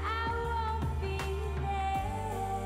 I won't be there.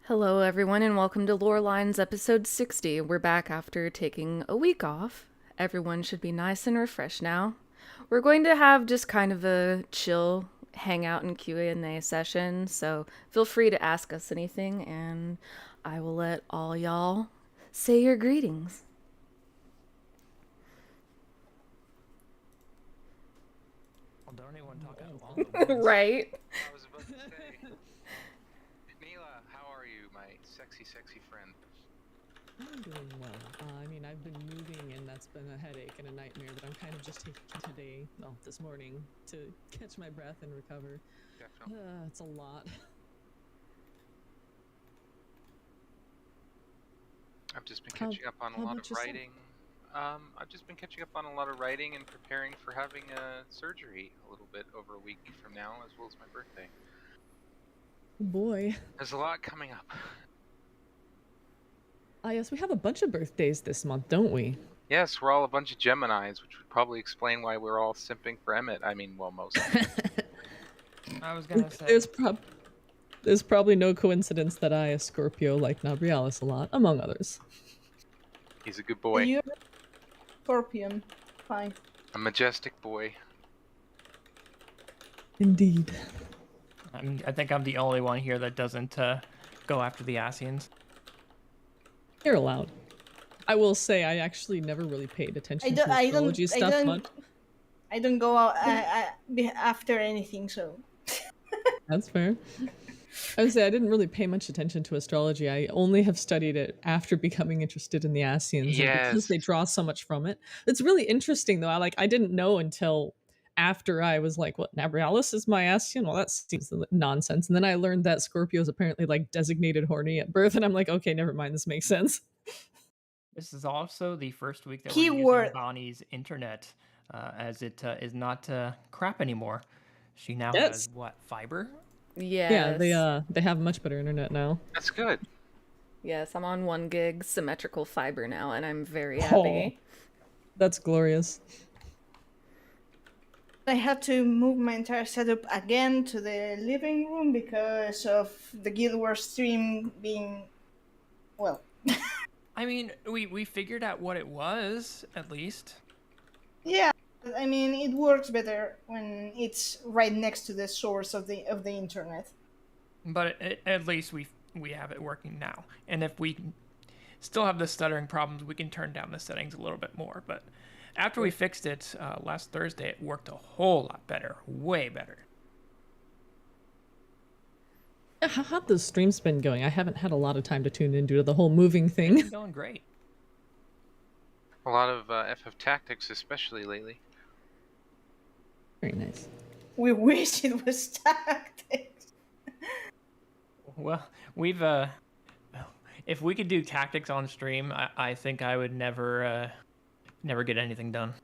Hello, everyone, and welcome to Loreline's episode 60. We're back after taking a week off. Everyone should be nice and refreshed now. We're going to have just kind of a chill hangout and Q&A session, so feel free to ask us anything, and I will let all y'all say your greetings. Well, don't anyone talk out loud. Right? I was about to say, Mila, how are you, my sexy friend? I'm doing well. I've been moving and that's been a headache and a nightmare, but I'm kind of just taking today, this morning, to catch my breath and recover. Definitely. It's a lot. I've just been catching up on a lot of writing. I've just been catching up on a lot of writing and preparing for having a surgery a little bit over a week from now, as well as my birthday. Oh boy. There's a lot coming up. Yes, we have a bunch of birthdays this month, don't we? Yes, we're all a bunch of Geminis, which would probably explain why we're all simping for Emmett. I mean, well, most of them. I was gonna say There's probably no coincidence that I, a Scorpio, like Nabrialis a lot, among others. He's a good boy. You're Scorpion. Fine. A majestic boy. Indeed. I think I'm the only one here that doesn't go after the Asians. You're allowed. I will say I actually never really paid attention to astrology stuff much. I don't go out after anything, so. That's fair. I would say I didn't really pay much attention to astrology. I only have studied it after becoming interested in the Asians, and because they draw so much from it. It's really interesting, though. I didn't know until after I was like, "What, Nabrialis is my Asian?" Well, that seems nonsense. And then I learned that Scorpio is apparently designated horny at birth, and I'm like, "Okay, never mind. This makes sense." This is also the first week that Keyword. we're using Bonnie's internet, as it is not crap anymore. She now has what, fiber? Yes. Yeah, they have much better internet now. That's good. Yes, I'm on 1 gig symmetrical fiber now, and I'm very happy. That's glorious. I had to move my entire setup again to the living room because of the Guild Wars stream being, well. I mean, we figured out what it was, at least. Yeah, I mean, it works better when it's right next to the source of the internet. But at least we have it working now. And if we still have the stuttering problems, we can turn down the settings a little bit more. But after we fixed it last Thursday, it worked a whole lot better. Way better. How have those streams been going? I haven't had a lot of time to tune in due to the whole moving thing. It's going great. A lot of FF Tactics, especially lately. Very nice. We wish it was tactics. Well, we've if we could do tactics on stream, I think I would never get anything done.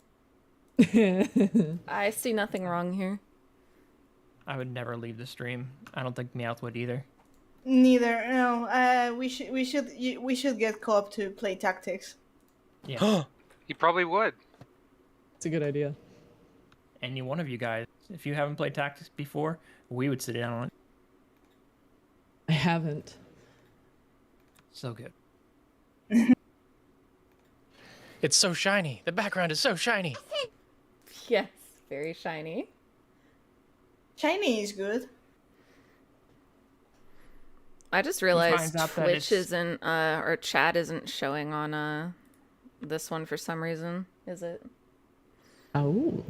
I see nothing wrong here. I would never leave the stream. I don't think Meowth would either. Neither. No. We should get co-op to play tactics. Yeah. He probably would. It's a good idea. Any one of you guys, if you haven't played tactics before, we would sit down on it. I haven't. So good. It's so shiny. The background is so shiny. Yes, very shiny. Shiny is good. I just realized finds out that Twitch it's- isn't, or chat isn't showing on this one for some reason. Is it? Oh.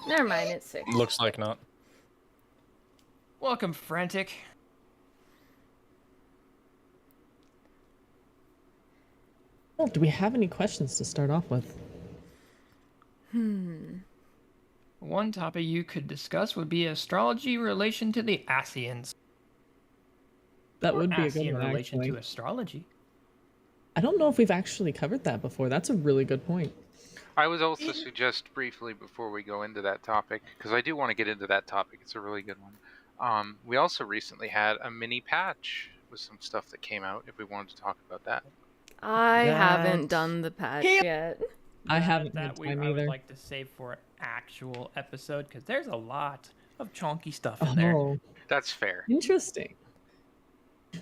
Never mind, it's 6. Looks like not. Welcome, Frantic. Well, do we have any questions to start off with? One topic you could discuss would be astrology relation to the Asians. That would be a good Asian one, relation actually. to astrology. I don't know if we've actually covered that before. That's a really good point. I would also suggest briefly before we go into that topic, because I do want to get into that topic. It's a really good one. We also recently had a mini patch with some stuff that came out, if we wanted to talk about that. I haven't done the patch yet. I haven't that had we time I would either. like to save for an actual episode, because there's a lot of chonky stuff in there. Oh, That's fair. interesting.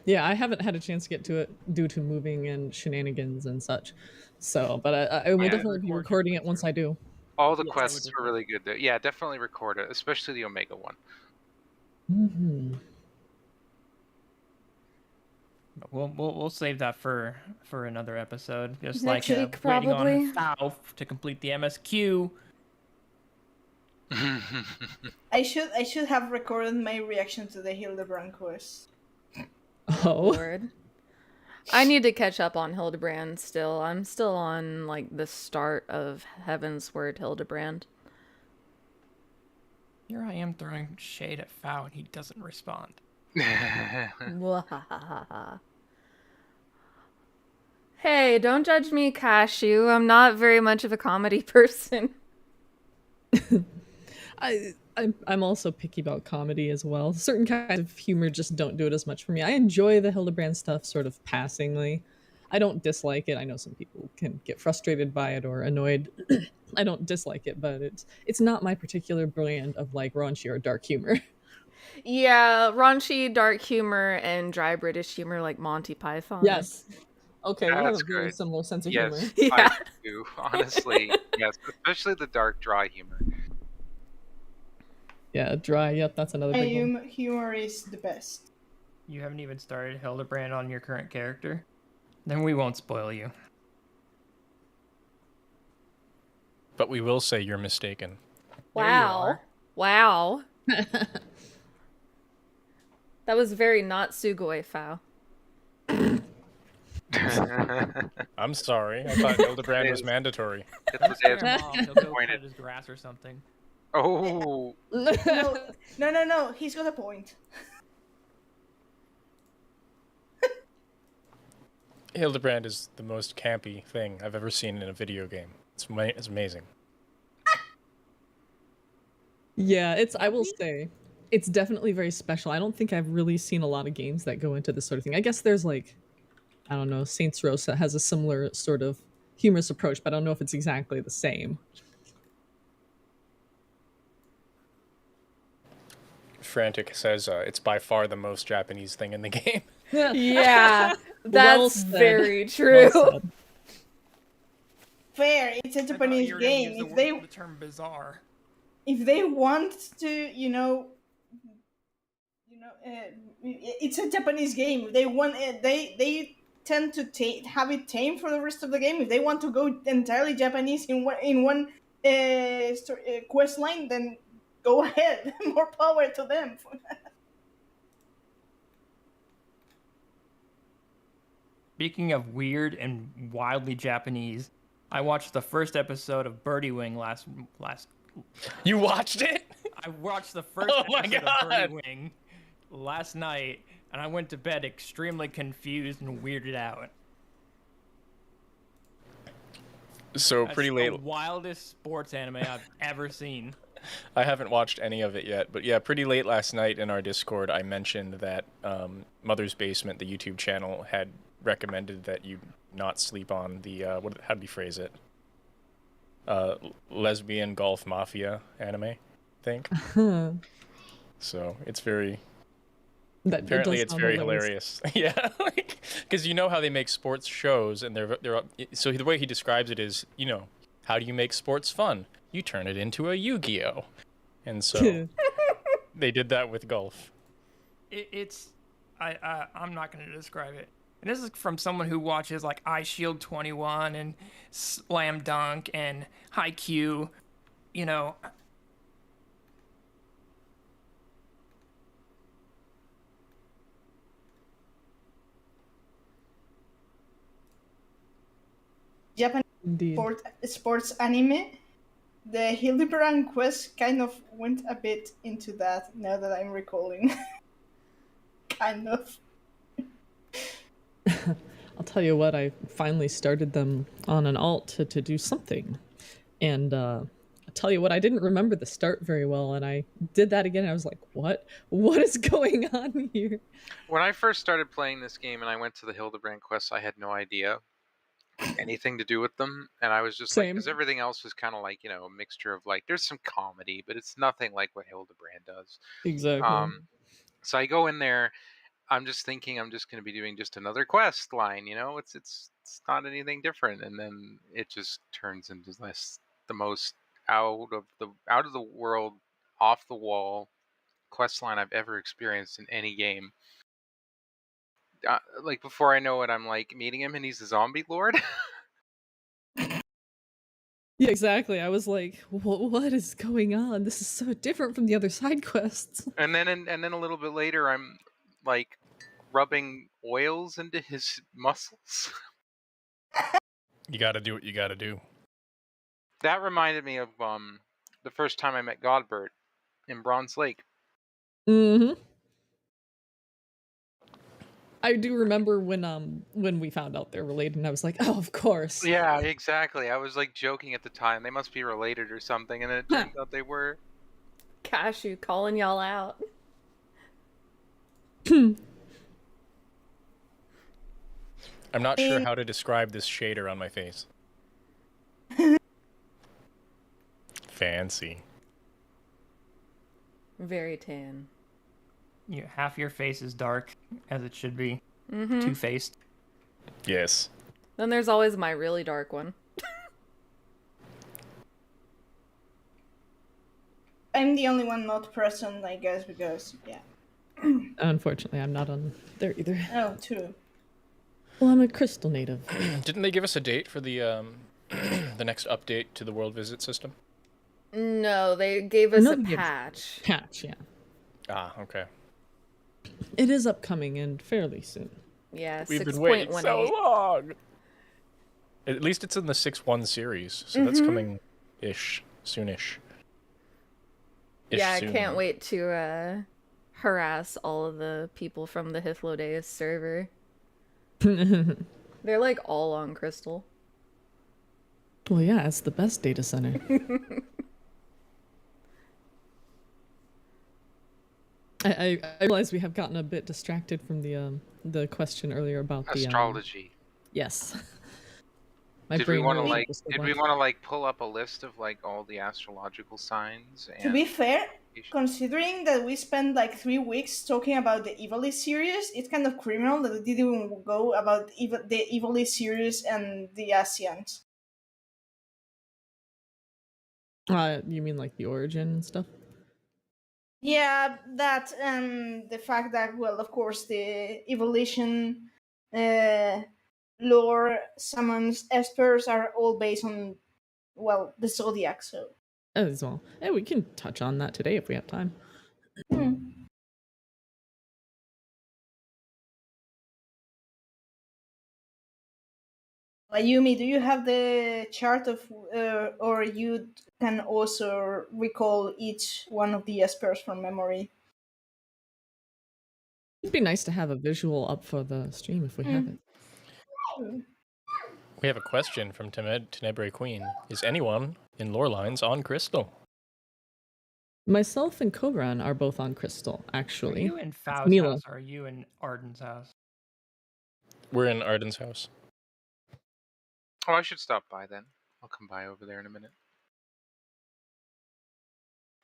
Yeah, I haven't had a chance to get to it due to moving and shenanigans and such. So, but I will Yeah, definitely be record your recording it once playthrough. I do. All the Yes. quests were really good. Yeah, definitely record it, especially the Omega one. Mm-hmm. We'll save that for another episode. Just Next like week, waiting probably. on Fao to complete the MSQ. I should have recorded my reaction to the Hildebrand quest. Oh, Lord. I need to catch up on Hildebrand still. I'm still on, like, the start of Heaven's Word Hildebrand. Here I am throwing shade at Fao and he doesn't respond. Mwahahaha. Hey, don't judge me, Cashew. I'm not very much of a comedy person. I'm also picky about comedy as well. Certain kinds of humor just don't do it as much for me. I enjoy the Hildebrand stuff sort of passingly. I don't dislike it. I know some people can get frustrated by it or annoyed. I don't dislike it, but it's not my particular brand of like raunchy or dark humor. Yeah, raunchy, dark humor, and dry British humor like Monty Python. Yes. Okay, we have That's a very good. similar sense of Yes, humor. Yeah. I do. Honestly, yes, especially the dark, dry humor. Yeah, dry. Yep, that's another big one. Humor is the best. You haven't even started Hildebrand on your current character? Then we won't spoil you. But we will say you're mistaken. There you Wow. are. Wow. That was very not Sugoi, Fao. I'm sorry. I thought Hildebrand was It's- mandatory. It's the day Scare of him off. He'll go Pointed. cut his grass or something. Oh, No. He's got a point. Hildebrand is the most campy thing I've ever seen in a video game. It's amazing. Yeah, I will say, it's definitely very special. I don't think I've really seen a lot of games that go into this sort of thing. I guess there's like, I don't know, Saints Row has a similar sort of humorous approach, but I don't know if it's exactly the same. Frantic says it's by far the most Japanese thing in the game. Yeah, Well that's said. very true. Well said. Fair, it's a I thought Japanese you were gonna game. use the term bizarre. If they want to, it's a Japanese game. They want they tend to have it tame for the rest of the game. If they want to go entirely Japanese in one quest line, then go ahead. More power to them. Speaking of weird and wildly Japanese, I watched the first episode of Birdie Wing last. You watched it? I watched the first Oh my episode God. of Birdie Wing last night, and I went to bed extremely confused and weirded out. So That's pretty late. the wildest sports anime I've ever seen. I haven't watched any of it yet, but yeah, pretty late last night in our Discord, I mentioned that Mother's Basement, the YouTube channel, had recommended that you not sleep on the how do you phrase it? Lesbian golf mafia anime, I think. So it's very. Apparently, it's very hilarious. Yeah, because you know how they make sports shows, and they're so the way he describes it is, how do you make sports fun? You turn it into a Yu-Gi-Oh, and so they did that with golf. I'm not going to describe it. And this is from someone who watches like Eye Shield 21 and Slam Dunk and Haikyuu, Japanese Indeed. sports anime. The Hildebrand quest kind of went a bit into that. Now that I'm recalling, kind of. I'll tell you what, I finally started them on an alt to do something. And I'll tell you what, I didn't remember the start very well, and I did that again, and I was like, what? What is going on here? when I first started playing this game and I went to the Hildebrand quest, I had no idea. anything to do with them, and I was just like, Same. because everything else was kind of like, a mixture of like, there's some comedy, but it's nothing like what Hildebrand does. Exactly. So I go in there, I'm just thinking I'm just going to be doing just another quest line, it's not anything different, and then it just turns into the most out of the world, off the wall quest line I've ever experienced in any game. Like before I know it, I'm like meeting him, and he's a zombie lord. Yeah, exactly. I was like, what is going on? This is so different from the other side quests. And then a little bit later, I'm like rubbing oils into his muscles. You gotta do what you gotta do. That reminded me of the first time I met Godbert in Bronze Lake. Mm-hmm. I do remember when we found out they're related, and I was like, oh, of course. Yeah, exactly. I was like joking at the time. They must be related or something, and then it turns out they were. Cashew calling y'all out. I'm not sure how to describe this shader on my face. Fancy. Very tan. Half your face is dark, as it should be. Mm-hmm. Two-faced. Yes. Then there's always my really dark one. I'm the only one not present, I guess, because, yeah. Unfortunately, I'm not on there either. Oh, true. Well, I'm a crystal native. Didn't they give us a date for the the next update to the world visit system? No, they gave us a patch. Patch, yeah. Ah, okay. It is upcoming and fairly soon. Yeah, We've been waiting so long. At least it's in the 6.1 series, so that's coming-ish, soonish. Yeah, I can't wait to harass all of the people from the Hythlodaeus server. They're like all on Crystal. Well, yeah, it's the best data center. I realize we have gotten a bit distracted from the question earlier about astrology. Yes. Did we want to like pull up a list of like all the astrological signs? To be fair, considering that we spent like 3 weeks talking about the Evoli series, it's kind of criminal that we didn't even go about the Evoli series and the Asians. You mean like the origin and stuff? Yeah, that and the fact that, well, of course, the evolution lore summons espers are all based on, well, the zodiac. So as well, yeah, we can touch on that today if we have time. Ayumi, do you have the chart of, or you can also recall each one of the espers from memory? It'd be nice to have a visual up for the stream if we have it. We have a question from Tenebrae Queen. Is anyone in Lorelines on Crystal? Myself and Kobran are both on Crystal, actually. Are you in Faust's house or are you in Arden's house? We're in Arden's house. Oh, I should stop by then. I'll come by over there in a minute.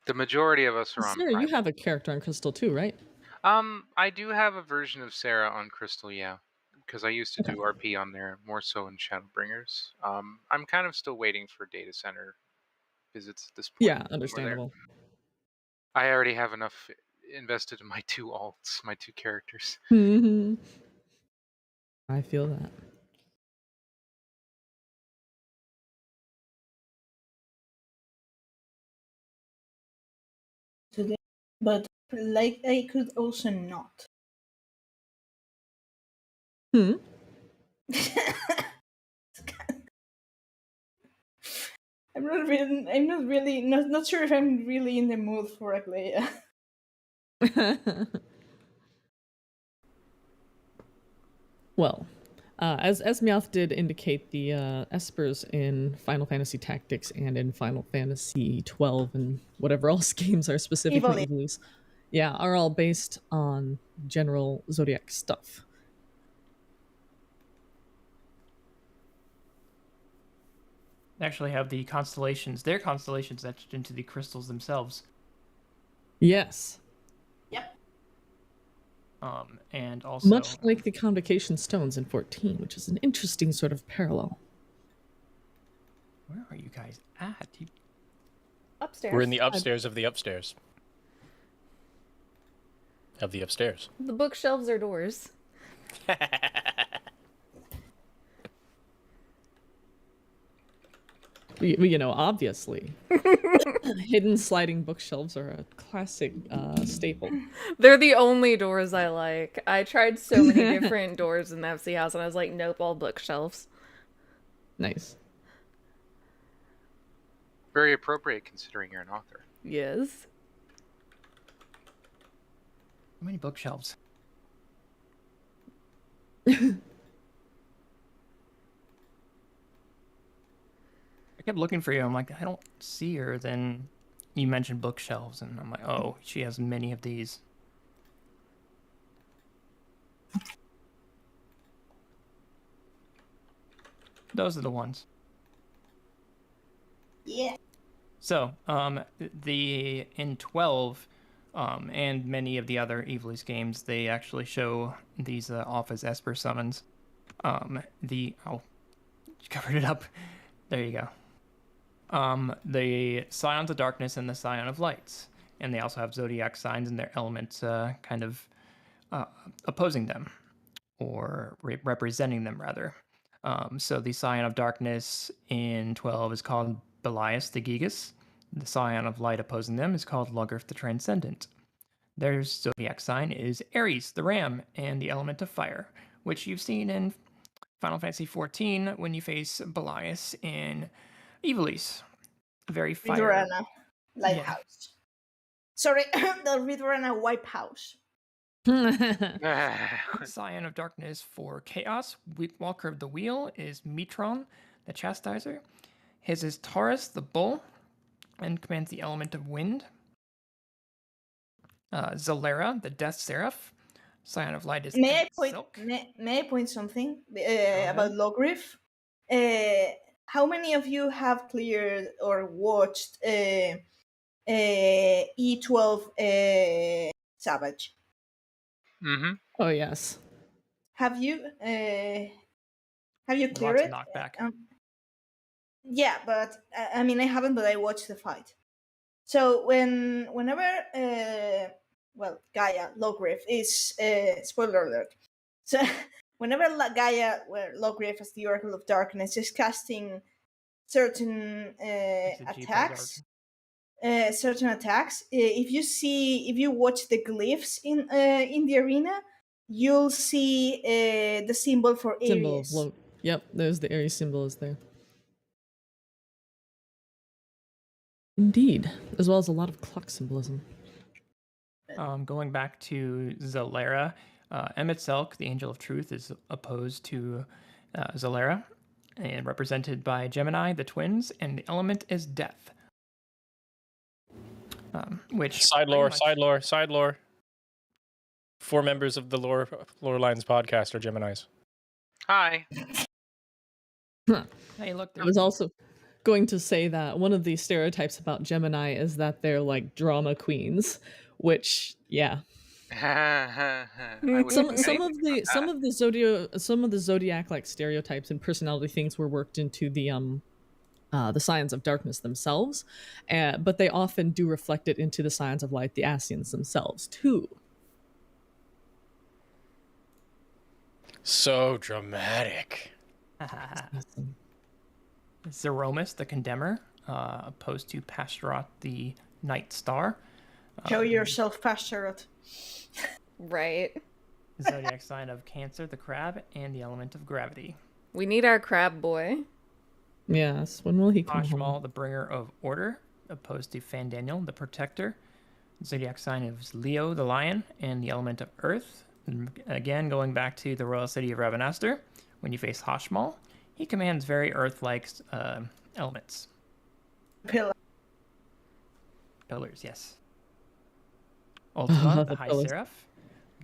The majority of us are on. Sarah, you have a character on Crystal too, right? I do have a version of Sarah on Crystal, yeah. Because I used to do RP on there, more so in Shadowbringers. I'm kind of still waiting for data center visits at this point. Yeah, understandable. I already have enough invested in my 2 alts, my 2 characters. I feel that. Today, but like I could also not. I'm not sure if I'm really in the mood for a Aglaia. Well, as Meowth did indicate, the espers in Final Fantasy Tactics and in Final Fantasy 12 and whatever else games are specifically Evolis, are all based on general zodiac stuff. They actually have the constellations, their constellations etched into the crystals themselves. Yes. Yep. And also... Much like the convocation stones in 14, which is an interesting sort of parallel. Where are you guys at? Upstairs. We're in the upstairs of the upstairs. Of the upstairs. The bookshelves are doors. You know, obviously. Hidden sliding bookshelves are a classic staple. They're the only doors I like. I tried so many different doors in the FC house, and I was like, nope, all bookshelves. Nice. Very appropriate considering you're an author. Yes. How many bookshelves? I kept looking for you. I'm like, I don't see her. Then you mentioned bookshelves, and I'm like, oh, she has many of these. Those are the ones. Yeah. So, in 12, and many of the other Evilise games, they actually show these off as Esper summons. You covered it up. There you go. The Scions of Darkness and the Scion of Lights, and they also have zodiac signs and their elements kind of opposing them, or representing them rather. So the Scion of Darkness in 12 is called Belias the Gigas. The Scion of Light opposing them is called Lugurth the Transcendent. Their zodiac sign is Aries the Ram, and the element of fire, which you've seen in Final Fantasy XIV when you face Belias in Evilise. Very fire. Ridorana Lighthouse. Yeah. Sorry, the Ridorana Wipe House. Scion of Darkness for Chaos. Walker of the Wheel is Metron, the Chastizer. His is Taurus, the Bull, and commands the element of wind. Zalera, the Death Seraph. Scion of Light is May I point something about Logriff? How many of you have cleared or watched E12 Savage? Mm-hmm. Oh yes. Have you cleared Lots it? of knockback. Yeah, but I mean I haven't, but I watched the fight. So whenever Gaia Logriff is spoiler alert. So whenever Gaia, Logriff as the Oracle of Darkness, is casting certain attacks, if you watch the glyphs in the arena, you'll see the symbol for Aries. Yep, there's the Aries symbol is there. Indeed, as well as a lot of clock symbolism. Going back to Zalera, Emet-Selch, the Angel of Truth, is opposed to Zalera, and represented by Gemini, the twins, and the element is death. Which side lore. 4 members of the Lore Lines podcast are Geminis. Hi. Hey, look. I was also going to say that one of the stereotypes about Gemini is that they're like drama queens, which some of the zodiac like stereotypes and personality things were worked into the Scions of Darkness themselves, but they often do reflect it into the Scions of Light, the Ascians themselves too. So dramatic. Zeromus, the Condemner, opposed to Pastorat, the Night Star. Show yourself, Pastorat. Right. Zodiac sign of Cancer, the Crab, and the element of gravity. We need our crab boy. Yes, when will he come Ashmal, home? the Bringer of Order, opposed to Fandaniel, the Protector. Zodiac sign is Leo, the Lion, and the element of Earth. And again, going back to the Royal City of Ravenaster, when you face Hashmal, he commands very Earth-like elements. Pillars, yes. Ultima, the High Seraph,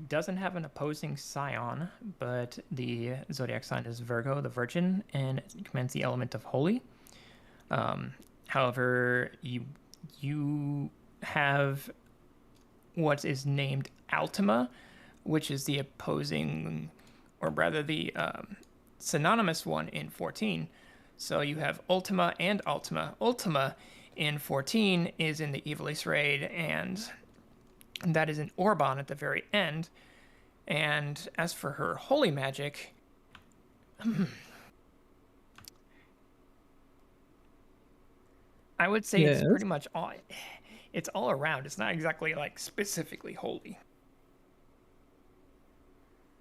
doesn't have an opposing scion, but the zodiac sign is Virgo, the Virgin, and commands the element of Holy. However, you have what is named Ultima, which is the opposing, or rather the synonymous one in 14. So you have Ultima and Ultima. Ultima in 14 is in the Ivalice raid, and that is in Orban at the very end. And as for her holy magic, I would say it's pretty much all. It's all around. It's not exactly like specifically holy.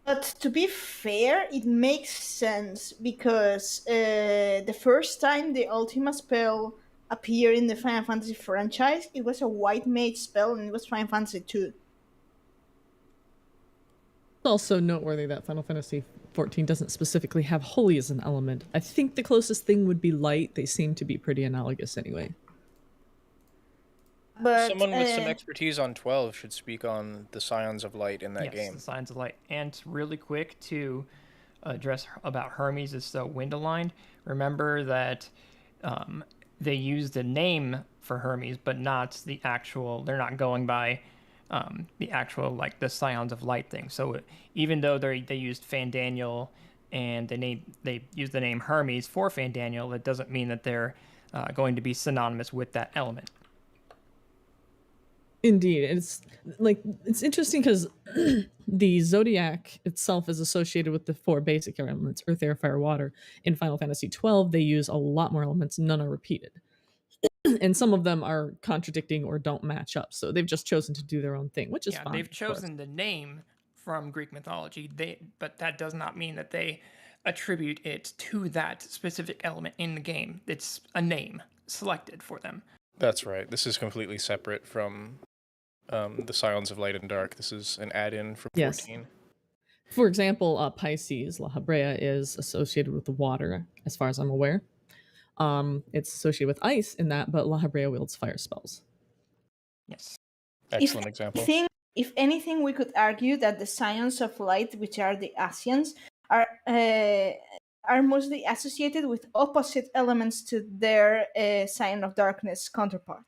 But to be fair, it makes sense because the first time the Ultima spell appeared in the Final Fantasy franchise, it was a white mage spell, and it was Final Fantasy 2. It's also noteworthy that Final Fantasy 14 doesn't specifically have holy as an element. I think the closest thing would be light. They seem to be pretty analogous anyway. But, someone with some expertise on 12 should speak on the Scions of Light in that game. Yes, the Scions of Light. And really quick to address about Hermes is so wind aligned. Remember that they used the name for Hermes, but not the actual. They're not going by the actual like the Scions of Light thing. So even though they used Fandaniel and they used the name Hermes for Fandaniel, it doesn't mean that they're going to be synonymous with that element. Indeed, it's interesting because the Zodiac itself is associated with the 4 basic elements: Earth, Air, Fire, Water. In Final Fantasy 12, they use a lot more elements; none are repeated, and some of them are contradicting or don't match up. So they've just chosen to do their own thing, which is fine. They've chosen the name from Greek mythology. But that does not mean that they attribute it to that specific element in the game. It's a name selected for them. That's right. This is completely separate from the Scions of Light and Dark. This is an add-in from 14. Yes. For example, Pisces, La Habrea, is associated with the water, as far as I'm aware. It's associated with ice in that, but La Habrea wields fire spells. Yes. Excellent example. If anything, we could argue that the Scions of Light, which are the Asians, are mostly associated with opposite elements to their Scion of Darkness counterpart.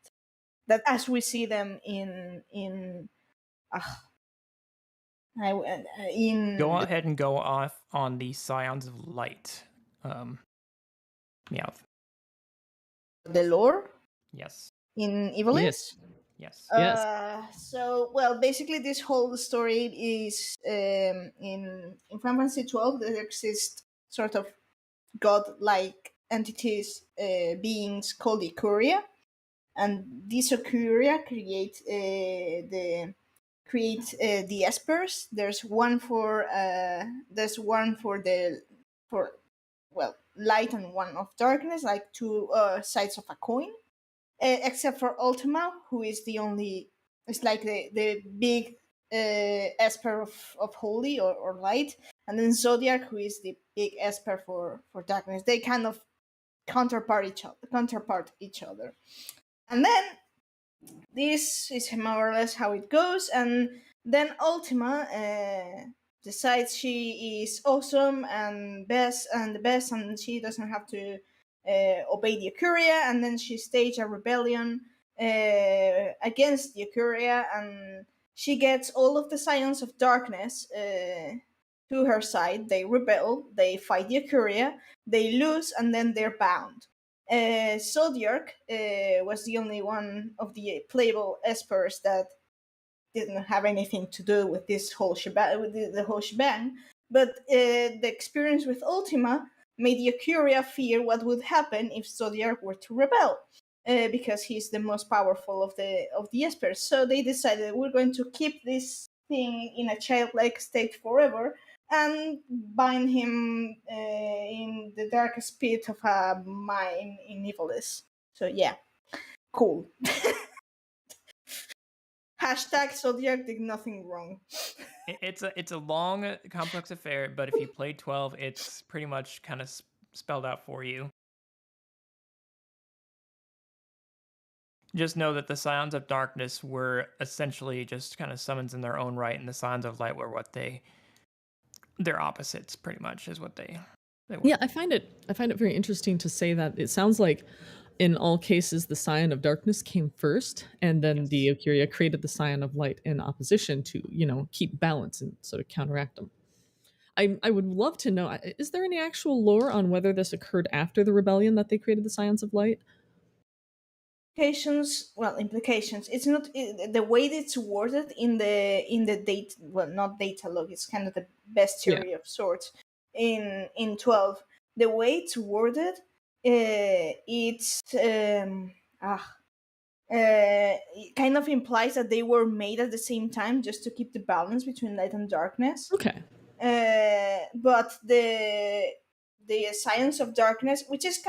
That as we see them in go ahead and go off on the Scions of Light. Meowth. The lore? Yes. In Ivalice? Yes. So, well, basically this whole story is in Final Fantasy 12 there exist sort of god-like entities, beings called Ikuria, and these Ikuria create the espers. There's one for light and one of darkness, like two sides of a coin. Except for Ultima, who is it's like the big esper of holy or light, and then Zodiac, who is the big esper for darkness. They kind of counterpart each other. And then this is more or less how it goes, and then Ultima decides she is awesome and the best, and she doesn't have to obey the Ikuria, and then she staged a rebellion against the Ikuria, and she gets all of the Scions of Darkness to her side. They rebel, they fight the Ikuria, they lose, and then they're bound. Zodiac was the only one of the playable espers that didn't have anything to do with this whole shebang, but the experience with Ultima made the Ikuria fear what would happen if Zodiac were to rebel, because he's the most powerful of the espers. So they decided, we're going to keep this thing in a childlike state forever and bind him in the darkest pit of a mine in Ivalice. So yeah, cool. Hashtag Zodiac did nothing wrong. It's a long, complex affair, but if you played 12, it's pretty much kind of spelled out for you. Just know that the Scions of Darkness were essentially just kind of summons in their own right, and the Scions of Light were their opposites, pretty much, is what they were. Yeah, I find it very interesting to say that. It sounds like in all cases, the Scion of Darkness came first, and then the Ocuria created the Scion of Light in opposition to, keep balance and sort of counteract them. I would love to know, is there any actual lore on whether this occurred after the rebellion that they created the Scions of Light? Implications. It's not the way it's worded in the date. Well, not data log. It's kind of the bestiary of sorts in 12. The way it's worded, it's it kind of implies that they were made at the same time just to keep the balance between light and darkness. Okay. But the Science of Darkness, which is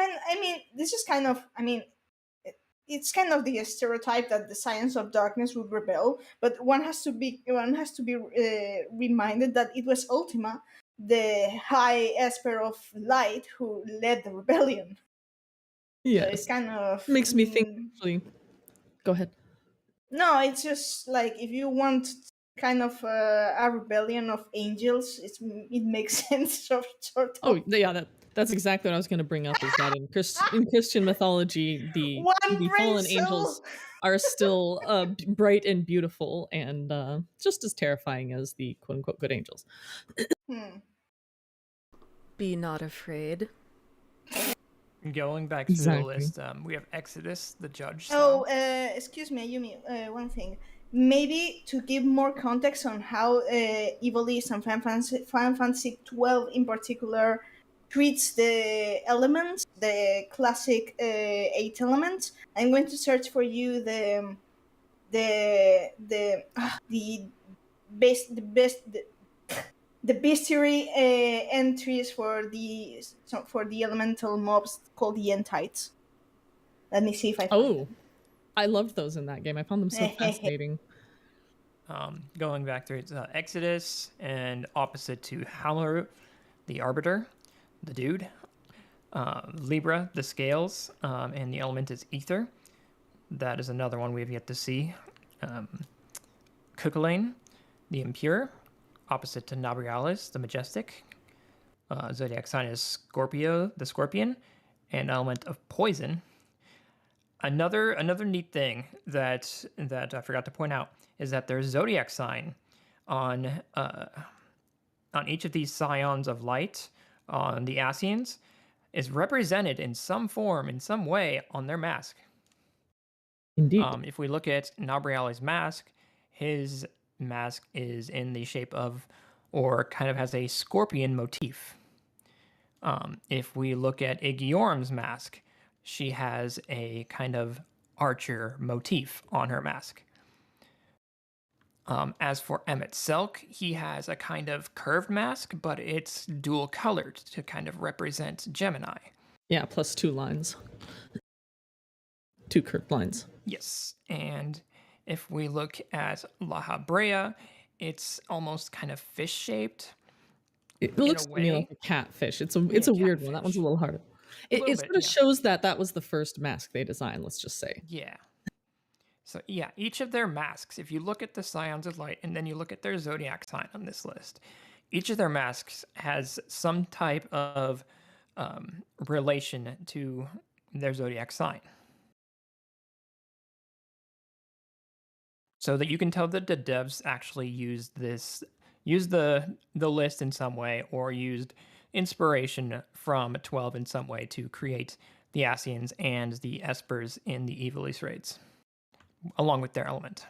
it's kind of the stereotype that the Science of Darkness would rebel, but one has to be reminded that it was Ultima, the High Esper of Light, who led the rebellion. Yes, so it's kind of makes me think. Actually, go ahead. No, it's just like if you want kind of a rebellion of angels, it makes sense. Sort of. Oh yeah, that's exactly what I was going to bring up. Is that in Christian mythology, the fallen angels are still bright and beautiful, and just as terrifying as the quote unquote good angels. Be not afraid. Going back through the list, we have Exodus, the judge. Oh, excuse me, Ayumi. One thing. Maybe to give more context on how Ivalice and Final Fantasy 12 in particular treats the elements, the classic 8 elements, I'm going to search for you the bestiary entries for the elemental mobs called the Entites. Let me see if I find them. I loved those in that game. I found them so fascinating. Going back through it, Exodus, and opposite to Hamaru, the Arbiter, the Dude, Libra, the Scales, and the element is Ether. That is another one we have yet to see. Cuchulainn, the Impure, opposite to Nabrialis, the Majestic. Zodiac sign is Scorpio, the Scorpion, and element of Poison. Another neat thing that I forgot to point out is that their zodiac sign on each of these scions of light on the Ascians is represented in some form, in some way, on their mask. Indeed. If we look at Nabriali's mask, his mask is in the shape of, or kind of has a scorpion motif. If we look at Igyorm's mask, she has a kind of archer motif on her mask. As for Emmett Selk, he has a kind of curved mask, but it's dual colored to kind of represent Gemini. Yeah, plus 2 lines. 2 curved lines. Yes, and if we look at La Habrea, it's almost kind of fish-shaped. It looks to me like a catfish. It's a weird one. That one's a little harder. It sort of shows that was the first mask they designed, let's just say. Yeah. So yeah, each of their masks, if you look at the Scions of Light and then you look at their zodiac sign on this list, each of their masks has some type of relation to their zodiac sign. So that you can tell that the devs actually used the list in some way, or used inspiration from 12 in some way to create the Ascians and the Espers in the Ivalice raids, along with their element.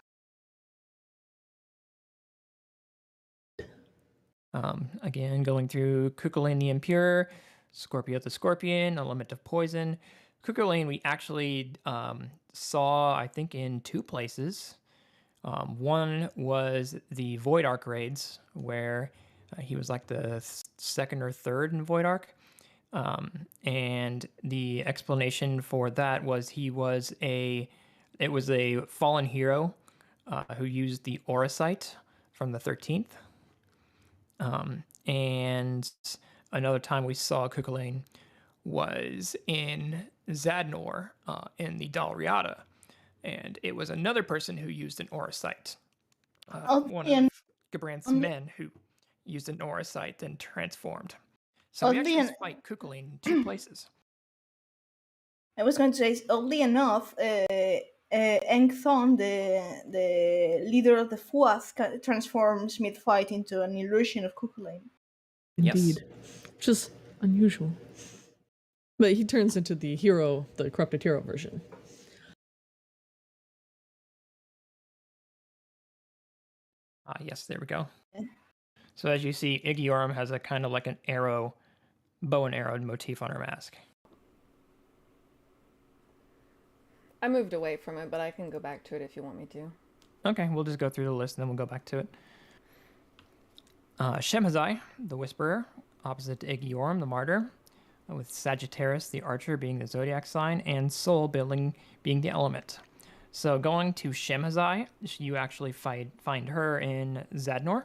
Again, going through Cuchulainn the Impure, Scorpio the Scorpion, element of Poison. Cuchulainn we actually saw, I think, in 2 places. One was the Void Arc raids, where he was like the 2nd or 3rd in Void Arc. And the explanation for that was it was a fallen hero who used the Auracite from the 13th. And another time we saw Cuchulainn was in Zadnor in the Dalriada. And it was another person who used an Auracite. One of Gabranth's men who used an Auracite and transformed. So we actually fight Cuchulainn in 2 places. I was going to say, oddly enough, Engthon, the leader of the Fuath, transforms mid-fight into an illusion of Cuchulainn. Indeed. Yes. Which is unusual. But he turns into the hero, the corrupted hero version. Yes, there we go. So as you see, Igiorum has a kind of like an arrow, bow and arrow motif on her mask. I moved away from it, but I can go back to it if you want me to. Okay, we'll just go through the list and then we'll go back to it. Shemhazai, the Whisperer, opposite to Igiorum, the Martyr, with Sagittarius, the Archer, being the zodiac sign, and Sol being the element. So going to Shemhazai, you actually find her in Zadnor.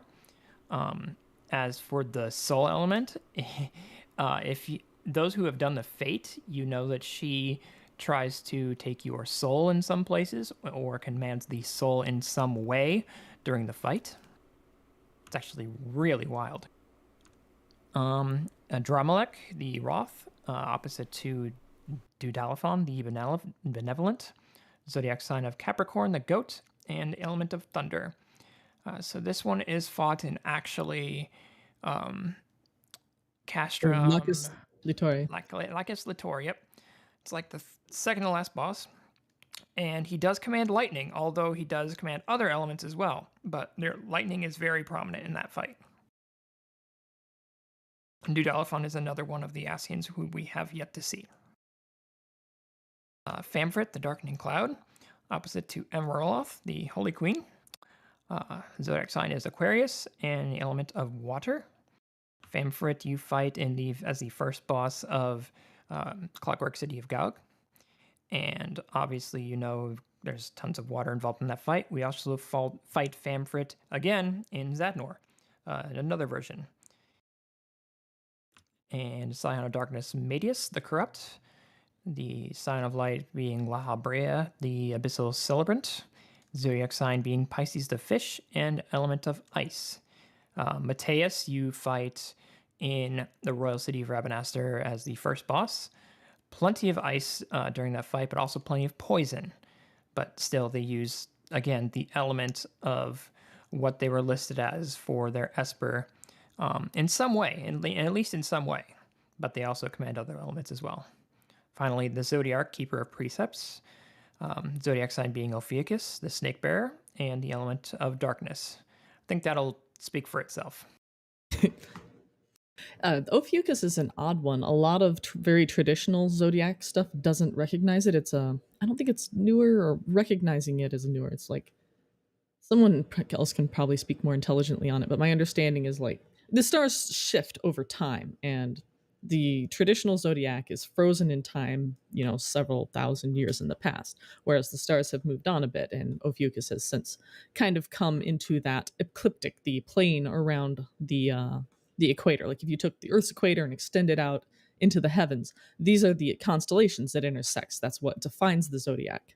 As for the Sol element, those who have done the Fate, you know that she tries to take your soul in some places or commands the soul in some way during the fight. It's actually really wild. Dramalek, the Wroth, opposite to Dudalaphon, the Benevolent, zodiac sign of Capricorn, the Goat, and element of Thunder. So this one is fought in actually Castrum. Lacus Litori. Lacus Litori, yep. It's like the second to last boss. And he does command lightning, although he does command other elements as well. But lightning is very prominent in that fight. Dudalaphon is another one of the Ascians who we have yet to see. Famfrit, the Darkening Cloud, opposite to Emeraloth, the Holy Queen. Zodiac sign is Aquarius, and the element of water. Famfrit you fight as the first boss of Clockwork City of Gaug. And obviously, you know, there's tons of water involved in that fight. We also fight Famfrit again in Zadnor, another version. And Scion of Darkness, Medius, the Corrupt. The Sign of Light being La Habrea, the Abyssal Celebrant. Zodiac sign being Pisces, the Fish, and element of Ice. Mateus, you fight in the Royal City of Rabanastre as the first boss. Plenty of ice during that fight, but also plenty of poison. But still, they use, again, the element of what they were listed as for their Esper in some way, at least in some way. But they also command other elements as well. Finally, the Zodiac, Keeper of Precepts. Zodiac sign being Ophiuchus, the Snake Bearer, and the element of Darkness. I think that'll speak for itself. Ophiuchus is an odd one. A lot of very traditional Zodiac stuff doesn't recognize it. I don't think it's newer, or recognizing it as newer. It's like someone else can probably speak more intelligently on it, but my understanding is like the stars shift over time, and the traditional Zodiac is frozen in time, you know, several thousand years in the past, whereas the stars have moved on a bit, and Ophiuchus has since kind of come into that ecliptic, the plane around the equator. Like if you took the Earth's equator and extended out into the heavens, these are the constellations that intersect. That's what defines the Zodiac.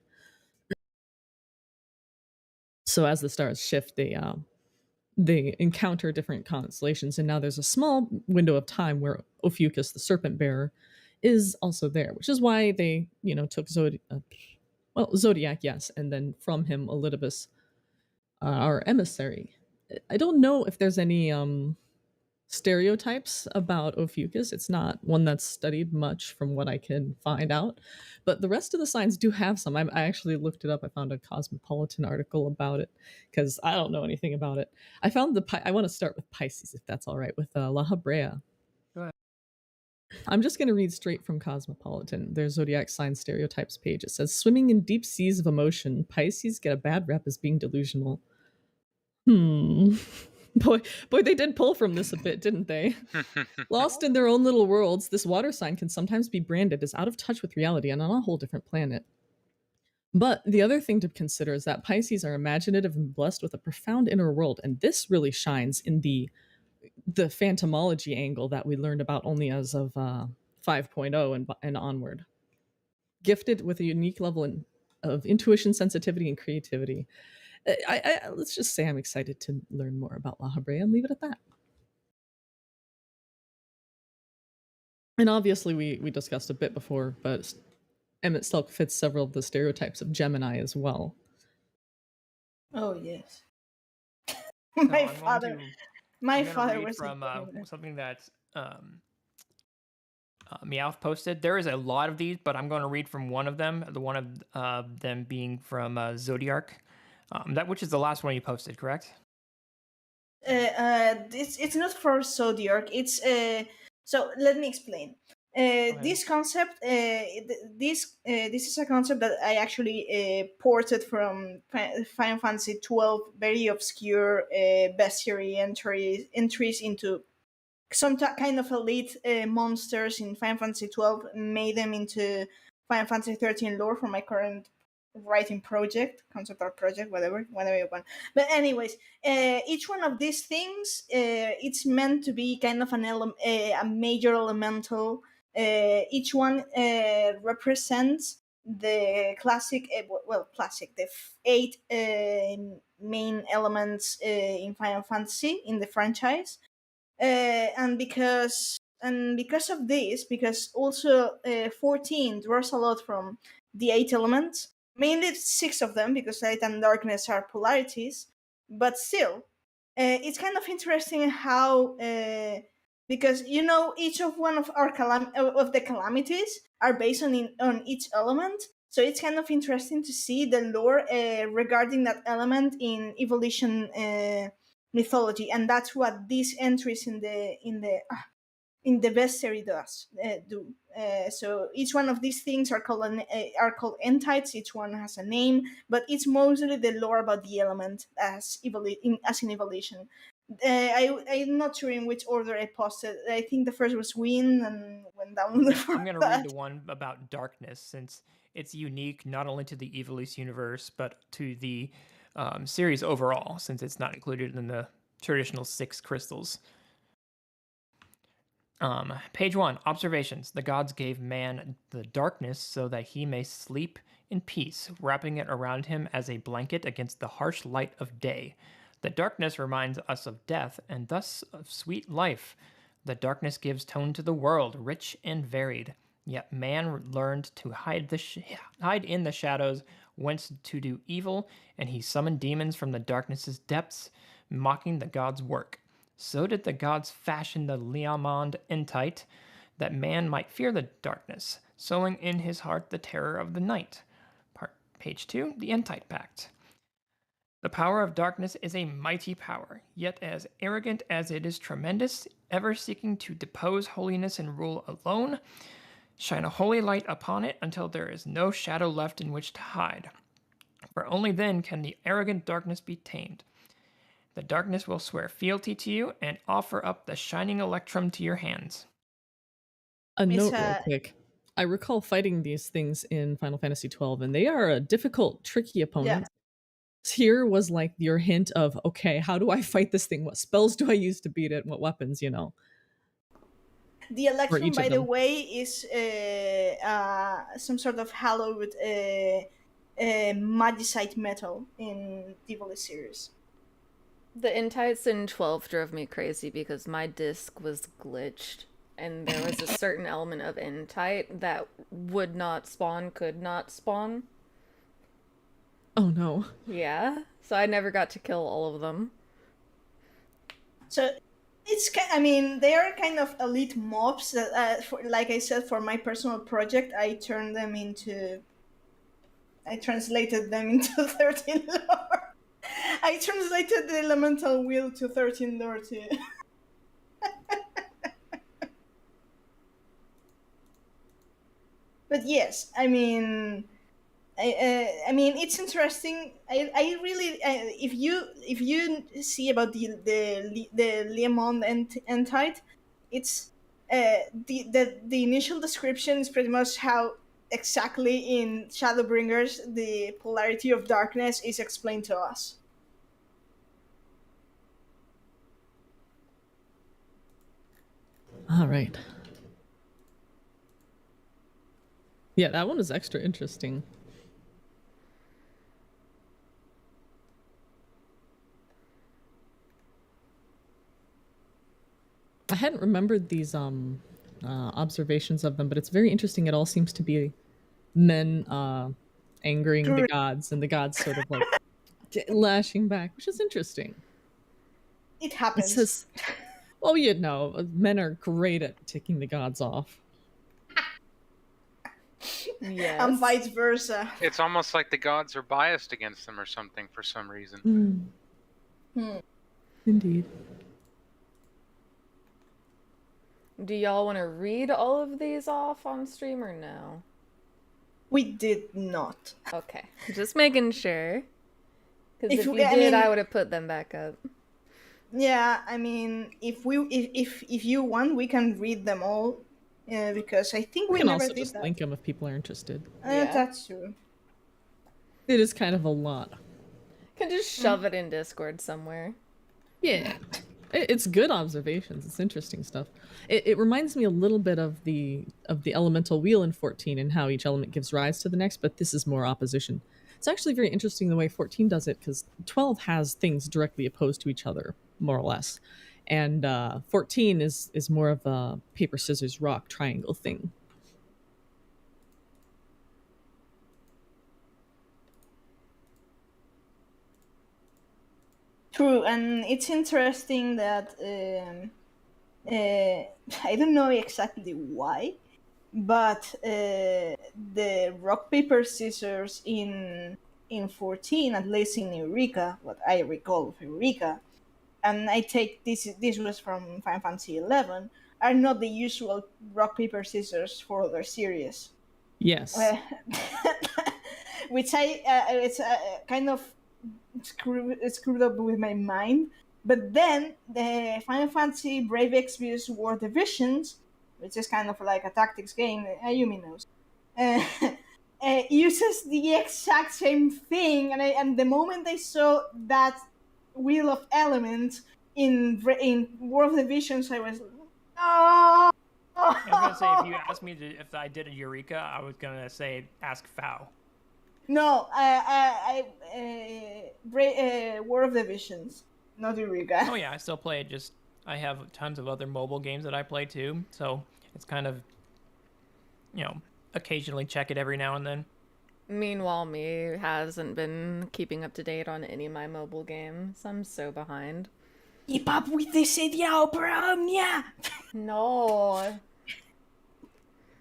So as the stars shift, they encounter different constellations, and now there's a small window of time where Ophiuchus, the Serpent Bearer, is also there, which is why they, you know, took Zodiac, yes, and then from him Elidibus, our emissary. I don't know if there's any stereotypes about Ophiuchus. It's not one that's studied much from what I can find out, but the rest of the signs do have some. I actually looked it up. I found a Cosmopolitan article about it because I don't know anything about it. I found I want to start with Pisces, if that's all right, with La Habrea. Go ahead. I'm just going to read straight from Cosmopolitan, their zodiac sign stereotypes page. It says, swimming in deep seas of emotion, Pisces get a bad rep as being delusional. Boy, they did pull from this a bit, didn't they? Lost in their own little worlds, this water sign can sometimes be branded as out of touch with reality and on a whole different planet. But the other thing to consider is that Pisces are imaginative and blessed with a profound inner world, and this really shines in the phantomology angle that we learned about only as of 5.0 and onward. Gifted with a unique level of intuition, sensitivity, and creativity. Let's just say I'm excited to learn more about La Habrea and leave it at that. And obviously we discussed a bit before, but and it still fits several of the stereotypes of Gemini as well. Oh yes. My father was from something that Meowth posted. There is a lot of these, but I'm going to read from one of them. The one of them being from Zodiark, which is the last one you posted, correct? It's not for Zodiark. It's so let me explain. This concept, this is a concept that I actually ported from Final Fantasy 12, very obscure bestiary entries into some kind of elite monsters in Final Fantasy 12, made them into Final Fantasy 13 lore for my current writing project, concept art project, whatever you want. But anyways, each one of these things, it's meant to be kind of a major elemental. Each one represents the classic, the 8 main elements in Final Fantasy in the franchise. And because of this, because also 14 draws a lot from the 8 elements, mainly 6 of them, because light and darkness are polarities, but still it's kind of interesting how because each of one of our of the calamities are based on each element, so it's kind of interesting to see the lore regarding that element in evolution mythology, and that's what these entries in the bestiary do. So each one of these things are called entities. Each one has a name, but it's mostly the lore about the element as in evolution. I'm not sure in which order I posted. I think the first was wind and went down. I'm going to read the one about darkness, since it's unique not only to the Ivalice universe but to the series overall, since it's not included in the traditional 6 crystals. Page 1, observations. The gods gave man the darkness so that he may sleep in peace, wrapping it around him as a blanket against the harsh light of day. The darkness reminds us of death and thus of sweet life. The darkness gives tone to the world, rich and varied. Yet man learned to hide in the shadows, whence to do evil, and he summoned demons from the darkness's depths, mocking the gods' work. So did the gods fashion the Liamond Entite, that man might fear the darkness, sowing in his heart the terror of the night. Page 2, the Entite Pact. The power of darkness is a mighty power, yet as arrogant as it is tremendous, ever seeking to depose holiness and rule alone. Shine a holy light upon it until there is no shadow left in which to hide. For only then can the arrogant darkness be tamed. The darkness will swear fealty to you and offer up the shining electrum to your hands. A note real quick. I recall fighting these things in Final Fantasy 12, and they are a difficult, tricky opponent. Yeah. Here was like your hint of, okay, how do I fight this thing? What spells do I use to beat it? What weapons, The electrum, by the way, is some sort of hallowed magicite metal in the Ivalice series. The entites in 12 drove me crazy because my disc was glitched, and there was a certain element of entite that would not spawn, could not spawn. Oh no. Yeah, so I never got to kill all of them. So they are kind of elite mobs that, like I said, for my personal project, I translated them into 13 lore. I translated the elemental wheel to 13 lore too. But yes, it's interesting. I really, if you see about the Liamond Entite, it's the initial description is pretty much how exactly in Shadowbringers the polarity of darkness is explained to us. All right. Yeah, that one was extra interesting. I hadn't remembered these observations of them, but it's very interesting. It all seems to be men angering the gods, and the gods sort of like lashing back, which is interesting. It happens. It says, well, men are great at ticking the gods off. Yes. And vice versa. It's almost like the gods are biased against them or something for some reason. Indeed. Do y'all want to read all of these off on stream or no? We did not. Okay, just making sure. Because if we did, I would have put them back up. Yeah, I mean, if you want, we can read them all. Because I think we can never also did just that. link them if people are interested. That's true. It is kind of a lot. Can just shove it in Discord somewhere. Yeah, it's good observations. It's interesting stuff. It reminds me a little bit of the elemental wheel in 14 and how each element gives rise to the next, but this is more opposition. It's actually very interesting the way 14 does it, because 12 has things directly opposed to each other, more or less. And 14 is more of a paper, scissors, rock triangle thing. True, and it's interesting that I don't know exactly why, but the rock, paper, scissors in 14, at least in Eureka, what I recall of Eureka, and I take this was from Final Fantasy 11, are not the usual rock, paper, scissors for other series. Yes. Which it's kind of screwed up with my mind. But then the Final Fantasy Brave Exvius War Divisions, which is kind of like a tactics game, Ayumi knows, uses the exact same thing. And the moment I saw that Wheel of Elements in War of Divisions, I was I was gonna say, if you asked me if I did a Eureka, I was gonna say ask Fao. No, War of Divisions, not Eureka. Oh yeah, I still play it. Just I have tons of other mobile games that I play too, so it's kind of, occasionally check it every now and then. Meanwhile, me hasn't been keeping up to date on any of my mobile games. I'm so behind. Keep up with the City Opera Omnia! No.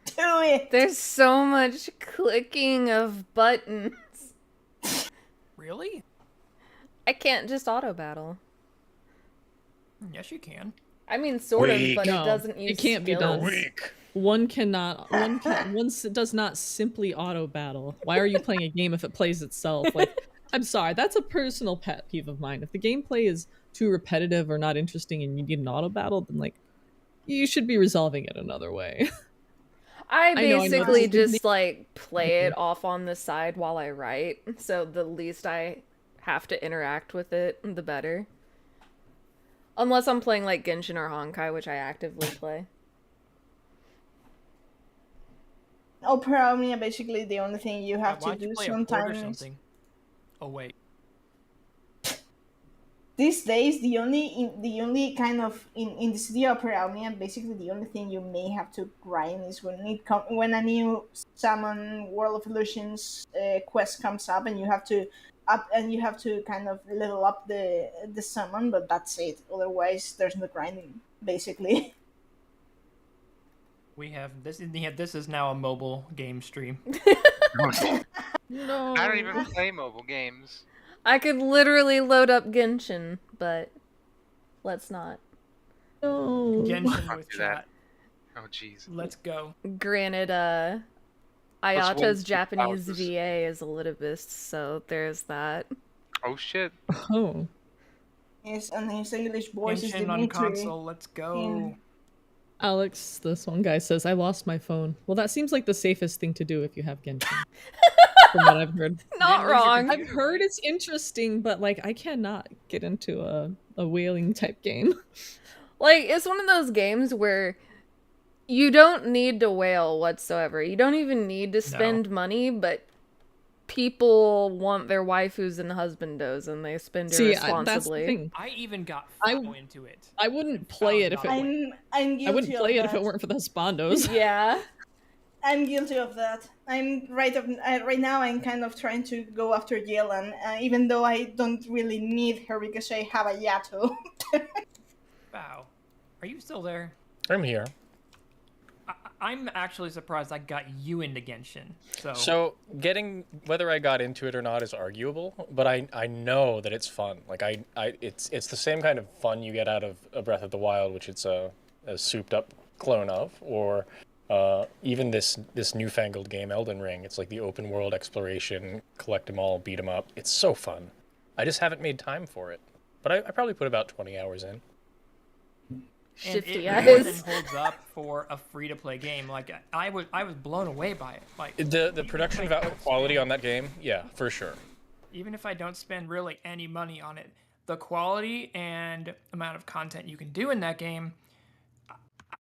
Do it! There's so much clicking of buttons. Really? I can't just auto battle. Yes, you can. I mean, sort of, but no, it doesn't use it can't skills. be done. One does not simply auto battle. Why are you playing a game if it plays itself? Like, I'm sorry, that's a personal pet peeve of mine. If the gameplay is too repetitive or not interesting and you need an auto battle, then like, you should be resolving it another way. I basically just like play it off on the side while I write, so the least I have to interact with it, the better. Unless I'm playing like Genshin or Honkai, which I actively play. Opera Omnia, basically the only thing you have to do sometimes. Oh wait. These days, the only kind of in the City Opera Omnia, basically the only thing you may have to grind is when a new Summon World of Illusions quest comes up, and you have to kind of level up the summon, but that's it. Otherwise, there's no grinding, basically. We have this. This is now a mobile game stream. No, I don't even play mobile games. I could literally load up Genshin, but let's not. No. Genshin with chat. Oh jeez. Let's go. Granted, Ayato's Japanese VA is a Litibist, so there's that. Oh shit. Oh. Yes, and his English voice is Dimitri. On console. Let's go. Yeah. Alex, this one guy says, I lost my phone. Well, that seems like the safest thing to do if you have Genshin. From what I've heard. Not wrong. I've heard it's interesting, but like I cannot get into a whaling type game. Like, it's one of those games where you don't need to whale whatsoever. You don't even need to spend money, but people want their waifus and husbandos, and they spend irresponsibly. That's the thing. I even got into it. I wouldn't play it if it I'm I wouldn't play it if it weren't for the husbandos. Yeah. I'm guilty of that. Right now. I'm kind of trying to go after Yelan, even though I don't really need her because I have a Yato. Wow, are you still there? I'm here. I'm actually surprised I got you into Genshin. So getting whether I got into it or not is arguable, but I know that it's fun. Like it's the same kind of fun you get out of a Breath of the Wild, which it's a souped up clone of, or even this newfangled game, Elden Ring. It's like the open world exploration, collect them all, beat them up. It's so fun. I just haven't made time for it, but I probably put about 20 hours in. Shifty and it more eyes. than holds up for a free-to-play game. Like I was blown away by it. Like The production quality on that game, yeah, for sure. Even if I don't spend really any money on it, the quality and amount of content you can do in that game,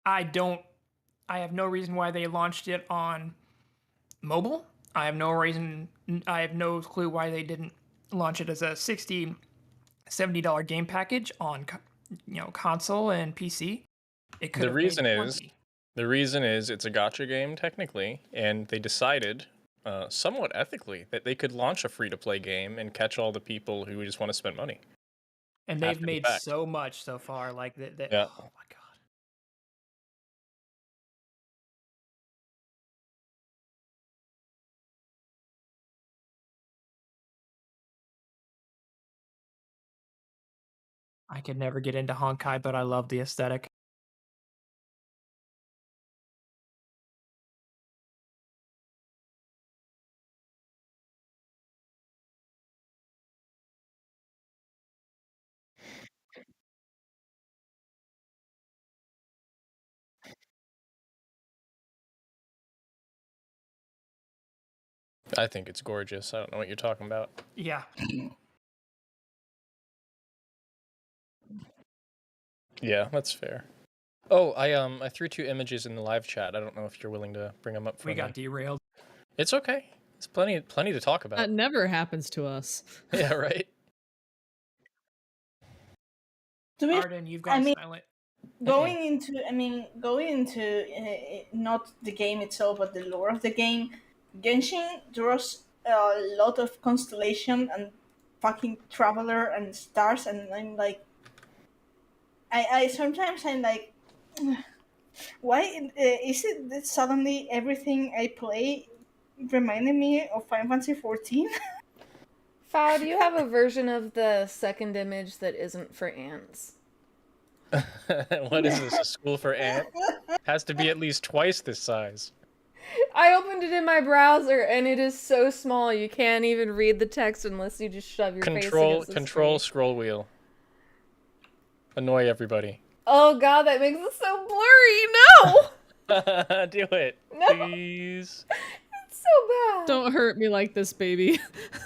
I have no reason why they launched it on mobile. I have no clue why they didn't launch it as a $60, $70 game package on console and PC. It could. The reason is it's a gacha game technically, and they decided, somewhat ethically, that they could launch a free-to-play game and catch all the people who just want to spend money. And they've made so much so far. Like that. Yeah. Oh my god. I could never get into Honkai, but I love the aesthetic. I think it's gorgeous. I don't know what you're talking about. Yeah. Yeah, that's fair. Oh, I threw 2 images in the live chat. I don't know if you're willing to bring them up for me. We got derailed. It's okay. It's plenty to talk about. That never happens to us. Yeah, right. Arden, you've got silent. Going into not the game itself, but the lore of the game, Genshin draws a lot of constellation and fucking traveler and stars, and I'm like, I sometimes I'm like, why is it that suddenly everything I play reminded me of Final Fantasy 14? Fao, do you have a version of the second image that isn't for ants? What is this, a school for ants? Has to be at least twice this size. I opened it in my browser and it is so small you can't even read the text unless you just shove your face against the Control screen. scroll wheel. Annoy everybody. Oh god, that makes it so blurry. No! Do it. No. Please. It's so bad. Don't hurt me like this, baby.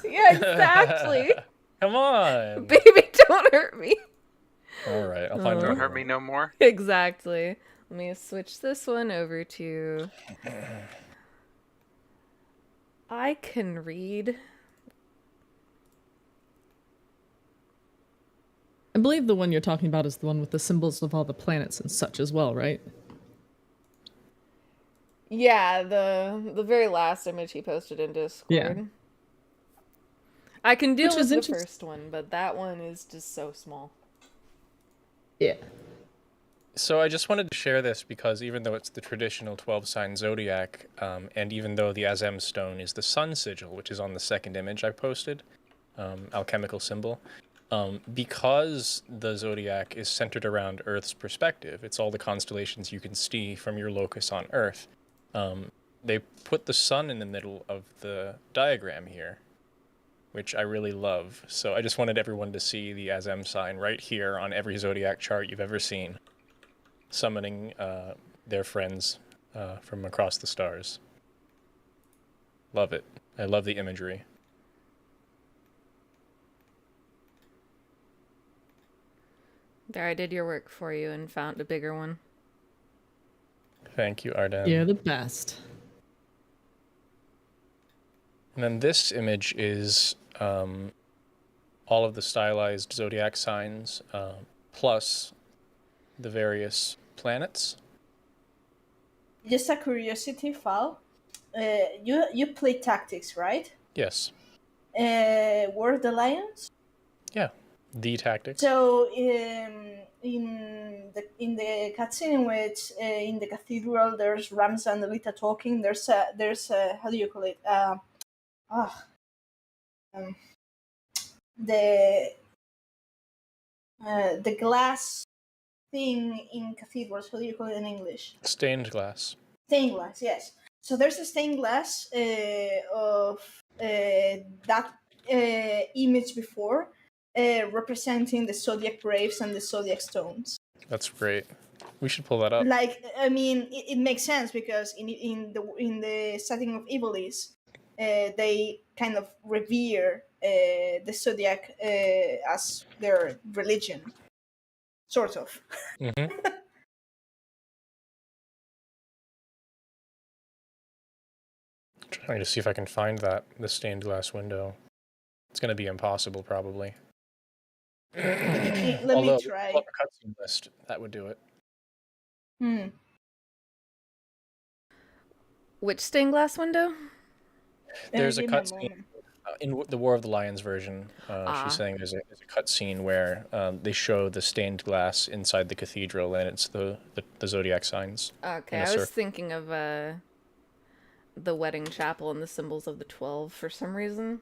Yeah, exactly. Come on. Baby, don't hurt me. All right, I'll find Don't hurt me no more. Exactly. Let me switch this one over to... I can read. I believe the one you're talking about is the one with the symbols of all the planets and such as well, right? Yeah, the very last image he posted in Discord. Yeah. I can deal with the first one, but that one is just so small. Yeah. So I just wanted to share this because even though it's the traditional 12-sign zodiac, and even though the Azem stone is the sun sigil, which is on the second image I posted, alchemical symbol, because the zodiac is centered around Earth's perspective, it's all the constellations you can see from your locus on Earth. They put the sun in the middle of the diagram here, which I really love. So I just wanted everyone to see the Azem sign right here on every zodiac chart you've ever seen, summoning their friends from across the stars. Love it. I love the imagery. There, I did your work for you and found a bigger one. Thank you, Arden. You're the best. And then this image is all of the stylized zodiac signs, plus the various planets. Just a curiosity, Fal. you play Tactics, right? Yes. War of the Lions. Yeah, the Tactics. So in the cutscene in which in the cathedral there's Ramza and Lolita talking. There's a how do you call it? The the glass thing in cathedrals. How do you call it in English? Stained glass. Stained glass, yes. So there's a stained glass of that image before, representing the Zodiac Braves and the Zodiac Stones. That's great. We should pull that up. Like, I mean, it makes sense because in the setting of Ivalice, they kind of revere the Zodiac as their religion, sort of. Mm-hmm. Trying to see if I can find the stained glass window. It's going to be impossible, probably. Let Although, me try. Pull up a cutscene list. That would do it. Which stained glass window? There's a cutscene in the War of the Lions version. She's saying there's a cutscene where they show the stained glass inside the cathedral, and it's the zodiac signs. Okay, I was thinking of the wedding chapel and the symbols of the 12 for some reason.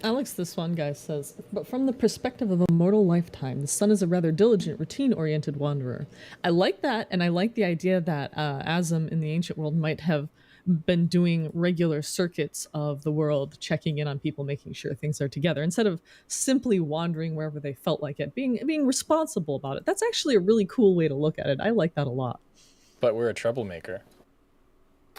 Alex, this one guy says, but from the perspective of a mortal lifetime, the sun is a rather diligent, routine-oriented wanderer. I like that, and I like the idea that Azam in the ancient world might have been doing regular circuits of the world, checking in on people, making sure things are together, instead of simply wandering wherever they felt like it, being responsible about it. That's actually a really cool way to look at it. I like that a lot. But we're a troublemaker.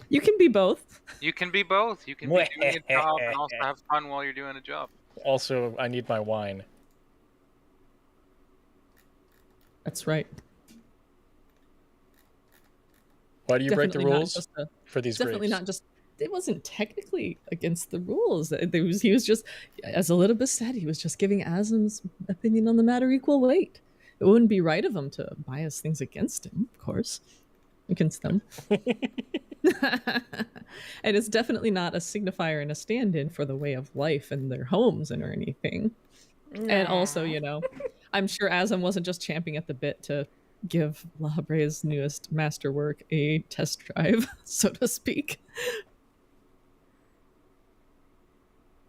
You can be both. You can be both. You can be doing a job and also have fun while you're doing a job. Also, I need my wine. That's right. Why do you break the rules for these Definitely grapes? not just... It wasn't technically against the rules. He was just, as Elizabeth said, he was just giving Azam's opinion on the matter equal weight. It wouldn't be right of him to bias things against him, of course. Against them. And it's definitely not a signifier and a stand-in for the way of life and their homes or anything. Nah. And also, you know, I'm sure Azam wasn't just champing at the bit to give La Habre's newest masterwork a test drive, so to speak.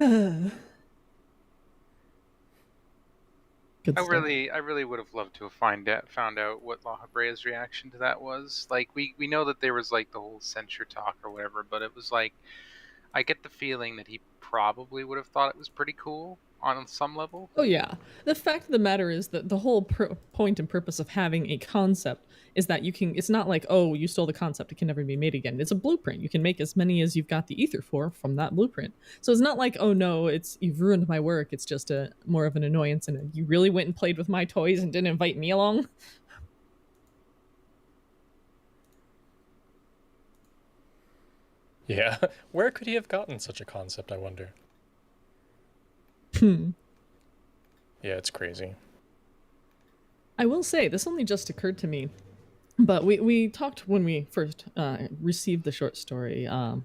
I really would have loved to have found out what La Habre's reaction to that was. Like, we know that there was like the whole censure talk or whatever, but it was like, I get the feeling that he probably would have thought it was pretty cool on some level. Oh yeah. The fact of the matter is that the whole point and purpose of having a concept is that you can, it's not like, oh, you stole the concept, it can never be made again. It's a blueprint. You can make as many as you've got the ether for from that blueprint. So it's not like, oh no, you've ruined my work. It's just more of an annoyance, and you really went and played with my toys and didn't invite me along. Yeah. Where could he have gotten such a concept, I wonder? Yeah, it's crazy. I will say, this only just occurred to me, but we talked when we first received the short story with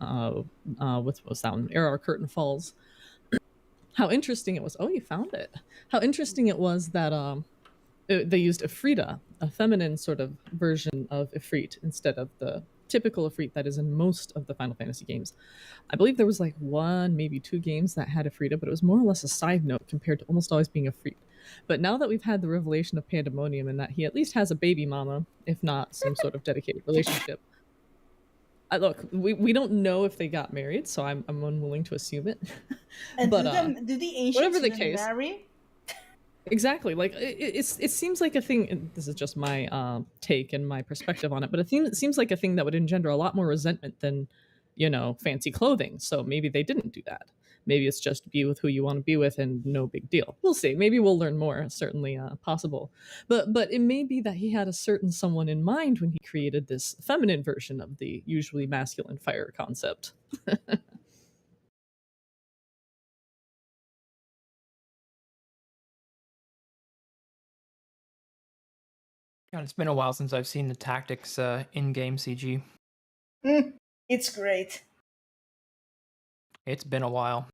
what was that one? Ere Our Curtain Falls. How interesting it was. Oh, you found it. How interesting it was that they used Ifrita, a feminine sort of version of Ifrit, instead of the typical Ifrit that is in most of the Final Fantasy games. I believe there was like 1, maybe 2 games that had Ifrita, but it was more or less a side note compared to almost always being Ifrit. But now that we've had the revelation of Pandemonium and that he at least has a baby mama, if not some sort of dedicated relationship. Look, we don't know if they got married, so I'm unwilling to assume it. But do the ancients whatever the case, marry? Exactly. Like it seems like a thing. And this is just my take and my perspective on it, but it seems like a thing that would engender a lot more resentment than, fancy clothing. So maybe they didn't do that. Maybe it's just be with who you want to be with and no big deal. We'll see. Maybe we'll learn more. Certainly possible. But it may be that he had a certain someone in mind when he created this feminine version of the usually masculine fire concept. God, it's been a while since I've seen the Tactics in-game CG. It's great. It's been a while.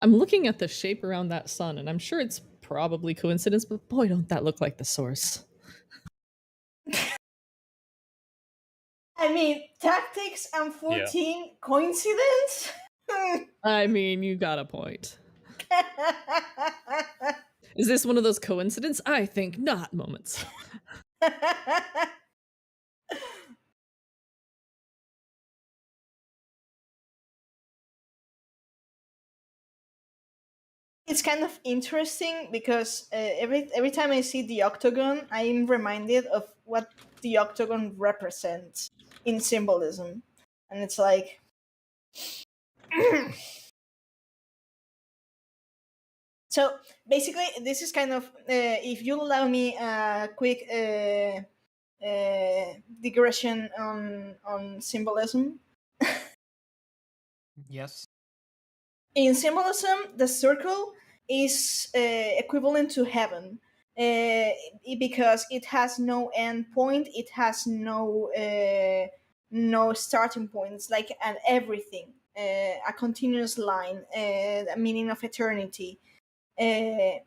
I'm looking at the shape around that sun, and I'm sure it's probably coincidence, but boy, don't that look like the source. I mean, tactics and 14 coincidence? I mean, you got a point. Is this one of those coincidence? I think not moments. It's kind of interesting because every time I see the octagon, I'm reminded of what the octagon represents in symbolism, and it's like. So basically, this is kind of if you allow me a quick digression on symbolism. Yes. In symbolism, the circle is equivalent to heaven because it has no end point. It has no starting point. It's like an everything, a continuous line, a meaning of eternity. The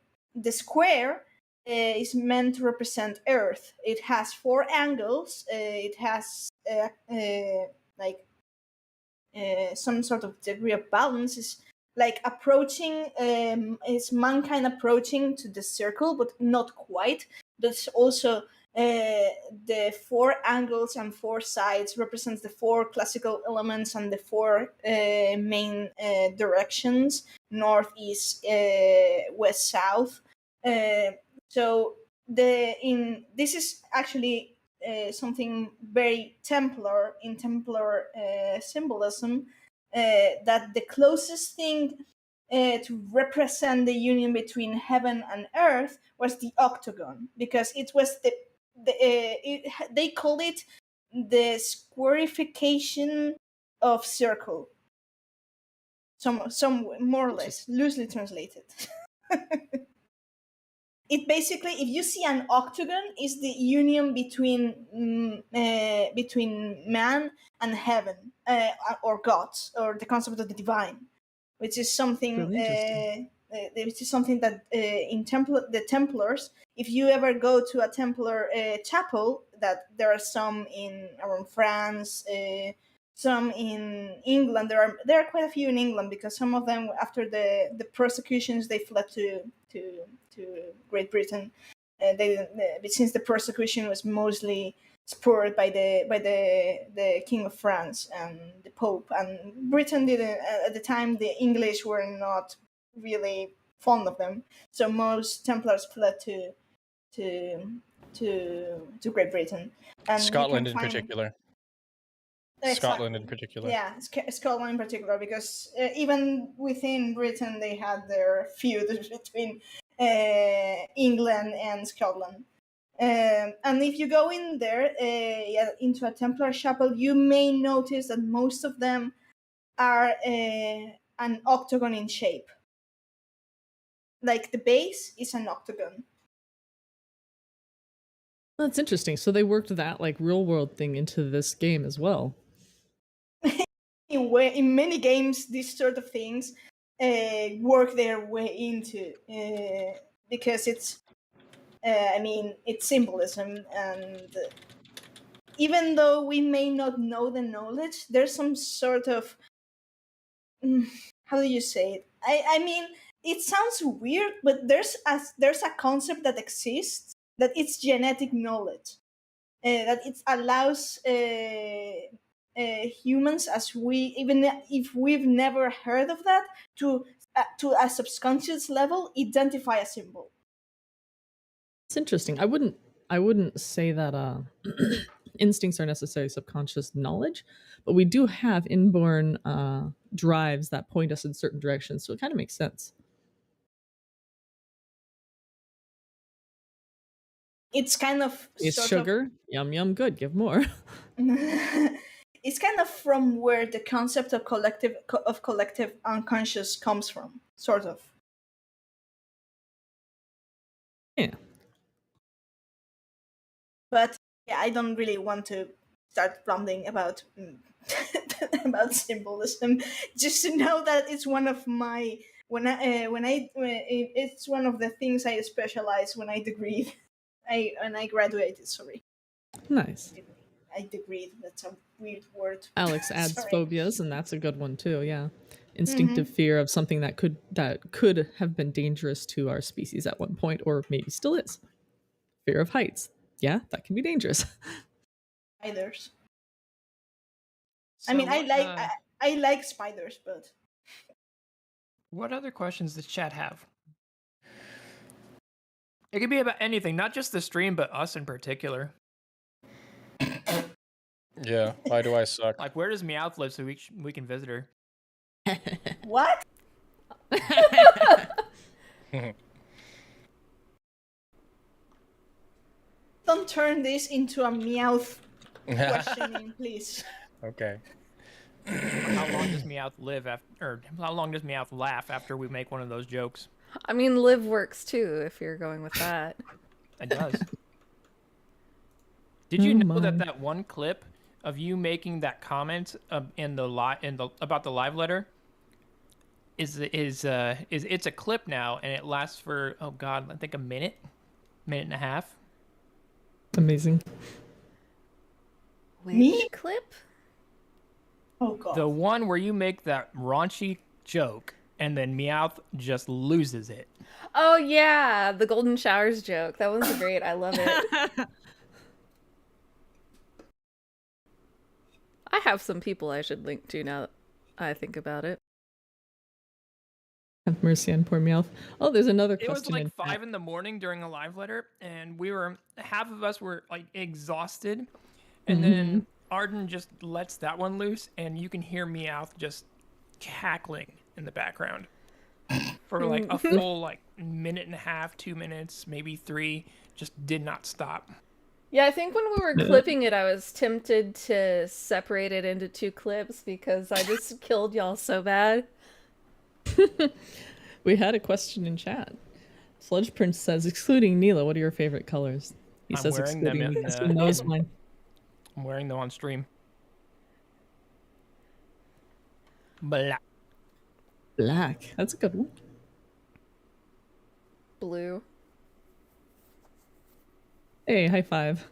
square is meant to represent Earth. It has four angles. It has like some sort of degree of balance. Is like approaching. Is mankind approaching to the circle, but not quite. There's also the four angles and four sides represents the four classical elements and the four main directions: north, east, west, south. So this is actually something very Templar in Templar symbolism. That the closest thing to represent the union between heaven and earth was the octagon, because it was they called it the squarification of circle. Some more or less loosely translated. It basically, if you see an octagon, is the union between man and heaven, or God, or the concept of the divine, which is something that in the Templars, if you ever go to a Templar chapel, that there are some around France, some in England. There are quite a few in England, because some of them, after the persecutions, they fled to Great Britain. Since the persecution was mostly spurred by the King of France and the Pope, and Britain didn't at the time. The English were not really fond of them, so most Templars fled to Great Britain, and Scotland in particular. Scotland in particular. Yeah, Scotland in particular, because even within Britain they had their feuds between England and Scotland. And if you go in there into a Templar chapel, you may notice that most of them are an octagon in shape. Like the base is an octagon. That's interesting. So they worked that like real world thing into this game as well. In many games, these sort of things work their way into, because it's symbolism, and even though we may not know the knowledge, there's some sort of how do you say it? I mean, it sounds weird, but there's a concept that exists, that it's genetic knowledge, that it allows humans, as even if we've never heard of that, to a subconscious level identify a symbol. It's interesting. I wouldn't say that instincts are necessarily subconscious knowledge, but we do have inborn drives that point us in certain directions, so it kind of makes sense. It's kind of it's sugar. Yum yum, good. Give more. It's kind of from where the concept of collective unconscious comes from, sort of. Yeah. But yeah, I don't really want to start rambling about about symbolism, just to know that it's one of my it's one of the things I specialize when I degree. I graduated. Sorry. Nice. I degreed. That's a weird word. Alex adds Sorry. phobias, and that's a good one too. Yeah, instinctive fear of something that could have been dangerous to our species at one point, or maybe still is. Fear of heights. Yeah, that can be dangerous. Spiders. So I mean, what, I like spiders, but what other questions does chat have? It could be about anything, not just the stream, but us in particular. Yeah, why do I suck? Like, where does Meowth live so we can visit her? what? Don't turn this into a Meowth questioning, please. Okay. How long does Meowth live after, or how long does Meowth laugh after we make one of those jokes? I mean, live works too, if you're going with that. It does. Did you know that one clip of you making that comment about the live letter is it's a clip now, and it lasts for, oh god, I think a minute and a half. Amazing. Which Me? clip? Oh god. The one where you make that raunchy joke and then Meowth just loses it. Oh yeah, the golden showers joke. That was great. I love it. I have some people I should link to now that I think about it. Have mercy on poor Meowth. Oh, there's another It question. was like 5 in the morning during a live letter, and half of us were like exhausted, and then Arden just lets that one loose, and you can hear Meowth just cackling in the background for like a full like minute and a half, 2 minutes, maybe 3, just did not stop. Yeah, I think when we were clipping it, I was tempted to separate it into 2 clips because I just killed y'all so bad. We had a question in chat. Sludge Prince says, excluding Neela, what are your favorite colors? He I'm says wearing them excluding in me. He knows mine. I'm wearing them on stream. Black. Black. That's a good one. Blue. Hey, high five.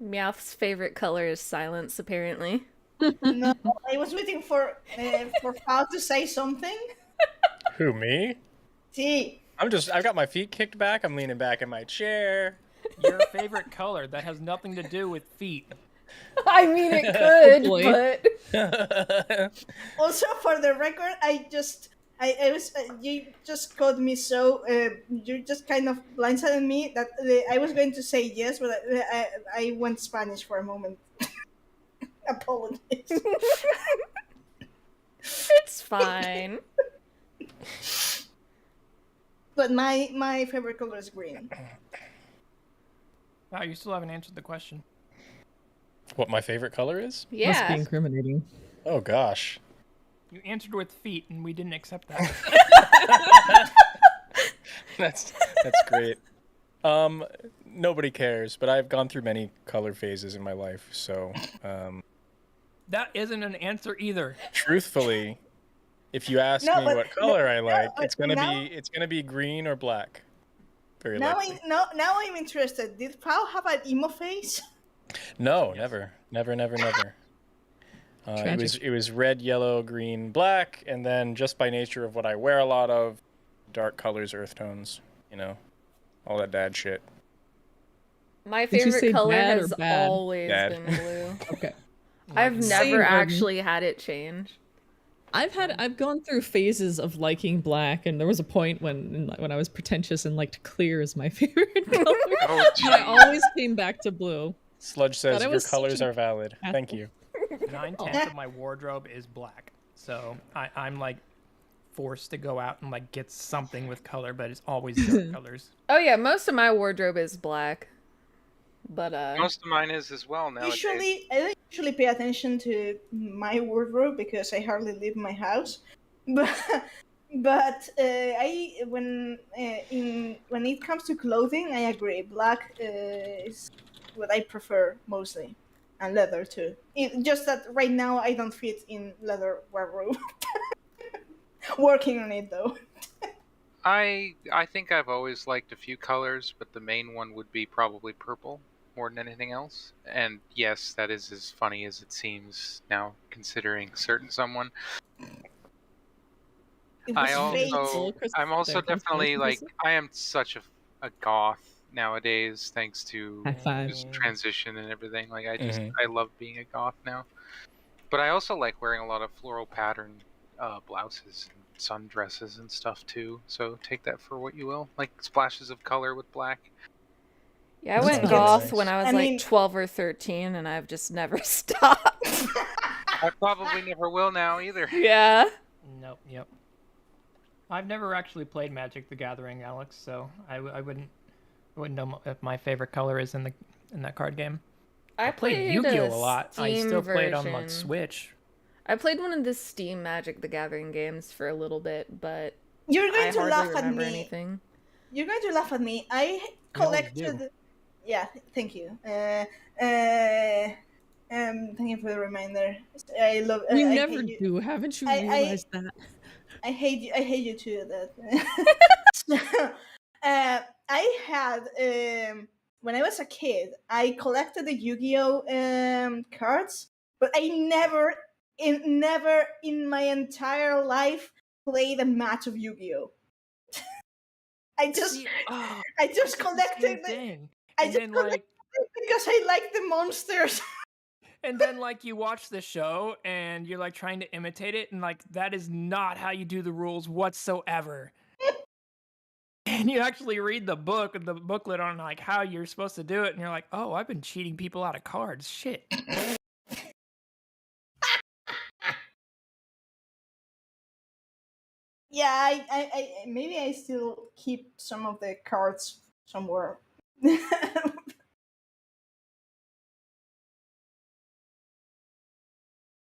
Meowth's favorite color is silence, apparently. No, I was waiting for Fao to say something. Who, me? See. I've got my feet kicked back. I'm leaning back in my chair. Your favorite color that has nothing to do with feet. I mean, it could, but Also, for the record, I was you just caught me so you just kind of blindsided me that I was going to say yes, but I went Spanish for a moment. Apologies. it's fine. But my favorite color is green. Wow, you still haven't answered the question. What my favorite color is? Yeah. Must be incriminating. Oh gosh. You answered with feet, and we didn't accept that. That's great. Nobody cares, but I've gone through many color phases in my life, so That isn't an answer either. truthfully, if you ask me what color I like, it's gonna be green or black. Very likely. Now I'm interested. Did Pao have an emo face? No, never. It was red, yellow, green, black, and then just by nature of what I wear a lot of, dark colors, earth tones, all that dad shit. My favorite color has bad? always Bad. been blue. Okay. I've Same, never Arden. actually had it change. I've gone through phases of liking black, and there was a point when I was pretentious and liked clear as my favorite color. Oh, But I always came back to blue. Sludge says Thought I your was colors such are valid. Thank you. 9/10 of my wardrobe is black, so I'm like forced to go out and like get something with color, but it's always dark colors. Oh yeah, most of my wardrobe is black. But Most of mine is as well now. I don't usually pay attention to my wardrobe because I hardly leave my house. But when it comes to clothing, I agree. Black is what I prefer mostly, and leather too. Just that right now I don't fit in leather wardrobe. Working on it though. I think I've always liked a few colors, but the main one would be probably purple more than anything else. And yes, that is as funny as it seems now, considering certain someone. I'm also definitely like, I am such a goth nowadays, thanks to this transition and everything. Like, I love being a goth now. But I also like wearing a lot of floral pattern blouses and sundresses and stuff too. So take that for what you will. Like splashes of color with black. Yeah, I went goth when I was 12 or 13, and I've just never stopped. I probably never will now either. Yeah. Nope. Yep. I've never actually played Magic: The Gathering, Alex, so I wouldn't know if my favorite color is in that card game. I played Yu-Gi-Oh a lot. I still played on like Switch. I played one of the Steam Magic: The Gathering games for a little bit, but you're going to laugh at me. Anything. You're going to laugh at me. I collected. Yeah, thank you. Thank you for the reminder. I love. We never do. Haven't you realized that? I hate you. I hate you too. That. I had when I was a kid, I collected the Yu-Gi-Oh cards, but I never in my entire life played a match of Yu-Gi-Oh. I just collected it. I just collected it because I like the monsters. And then, like, you watch the show and you're like trying to imitate it, and like that is not how you do the rules whatsoever. And you actually read the booklet on like how you're supposed to do it, and you're like, oh, I've been cheating people out of cards. Shit. Yeah, I maybe I still keep some of the cards somewhere.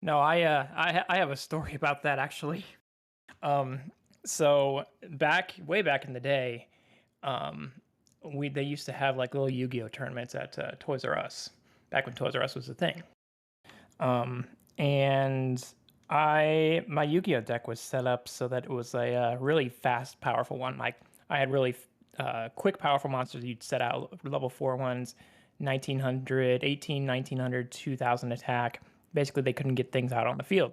No, I have a story about that actually. So way back in the day, they used to have like little Yu-Gi-Oh tournaments at Toys R Us, back when Toys R Us was a thing. And my Yu-Gi-Oh deck was set up so that it was a really fast, powerful one. Like I had really quick, powerful monsters. You'd set out level 4 ones, 1900, 1900, 2000 attack. Basically, they couldn't get things out on the field.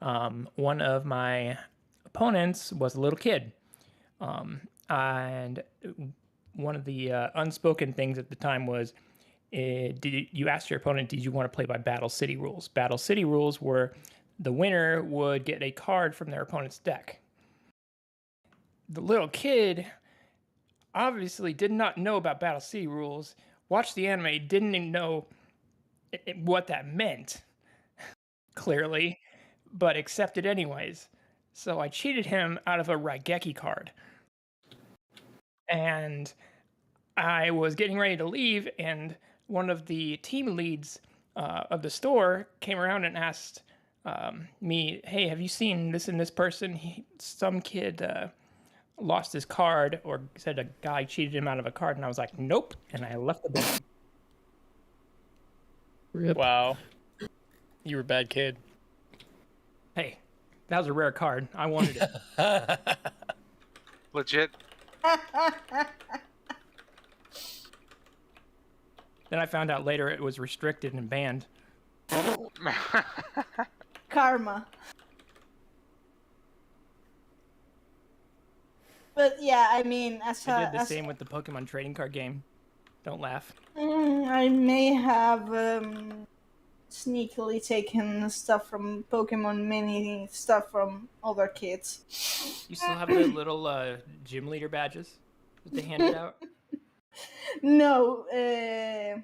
One of my opponents was a little kid. And one of the unspoken things at the time was, you asked your opponent, did you want to play by Battle City rules? Battle City rules were the winner would get a card from their opponent's deck. The little kid obviously did not know about Battle City rules, watched the anime, didn't even know what that meant, clearly, but accepted anyways. So I cheated him out of a Raigeki card. And I was getting ready to leave, and one of the team leads of the store came around and asked me, hey, have you seen this and this person? Some kid lost his card, or said a guy cheated him out of a card, and I was like, nope, and I left the building. Rip. Wow. You were a bad kid. Hey, that was a rare card. I wanted it. Legit. Then I found out later it was restricted and banned. Karma. But yeah, I mean, I did the same with the Pokemon trading card game. Don't laugh. I may have sneakily taken stuff from Pokemon Mini, stuff from other kids. You still have the little gym leader badges that they handed out? No. I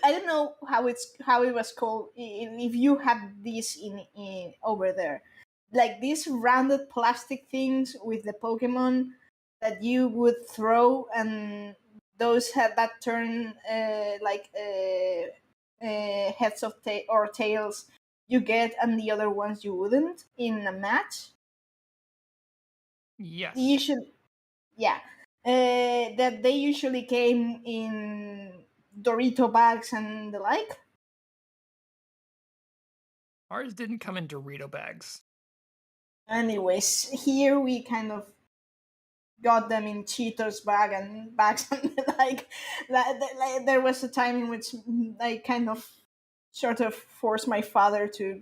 don't know how it was called. If you had these in over there, like these rounded plastic things with the Pokemon that you would throw, and those had that turn heads or tails you get, and the other ones you wouldn't in a match. Yes. Yeah. That they usually came in Dorito bags and the like. Ours didn't come in Dorito bags. Anyways, here we kind of got them in Cheetos bags and the like. There was a time in which I kind of sort of forced my father to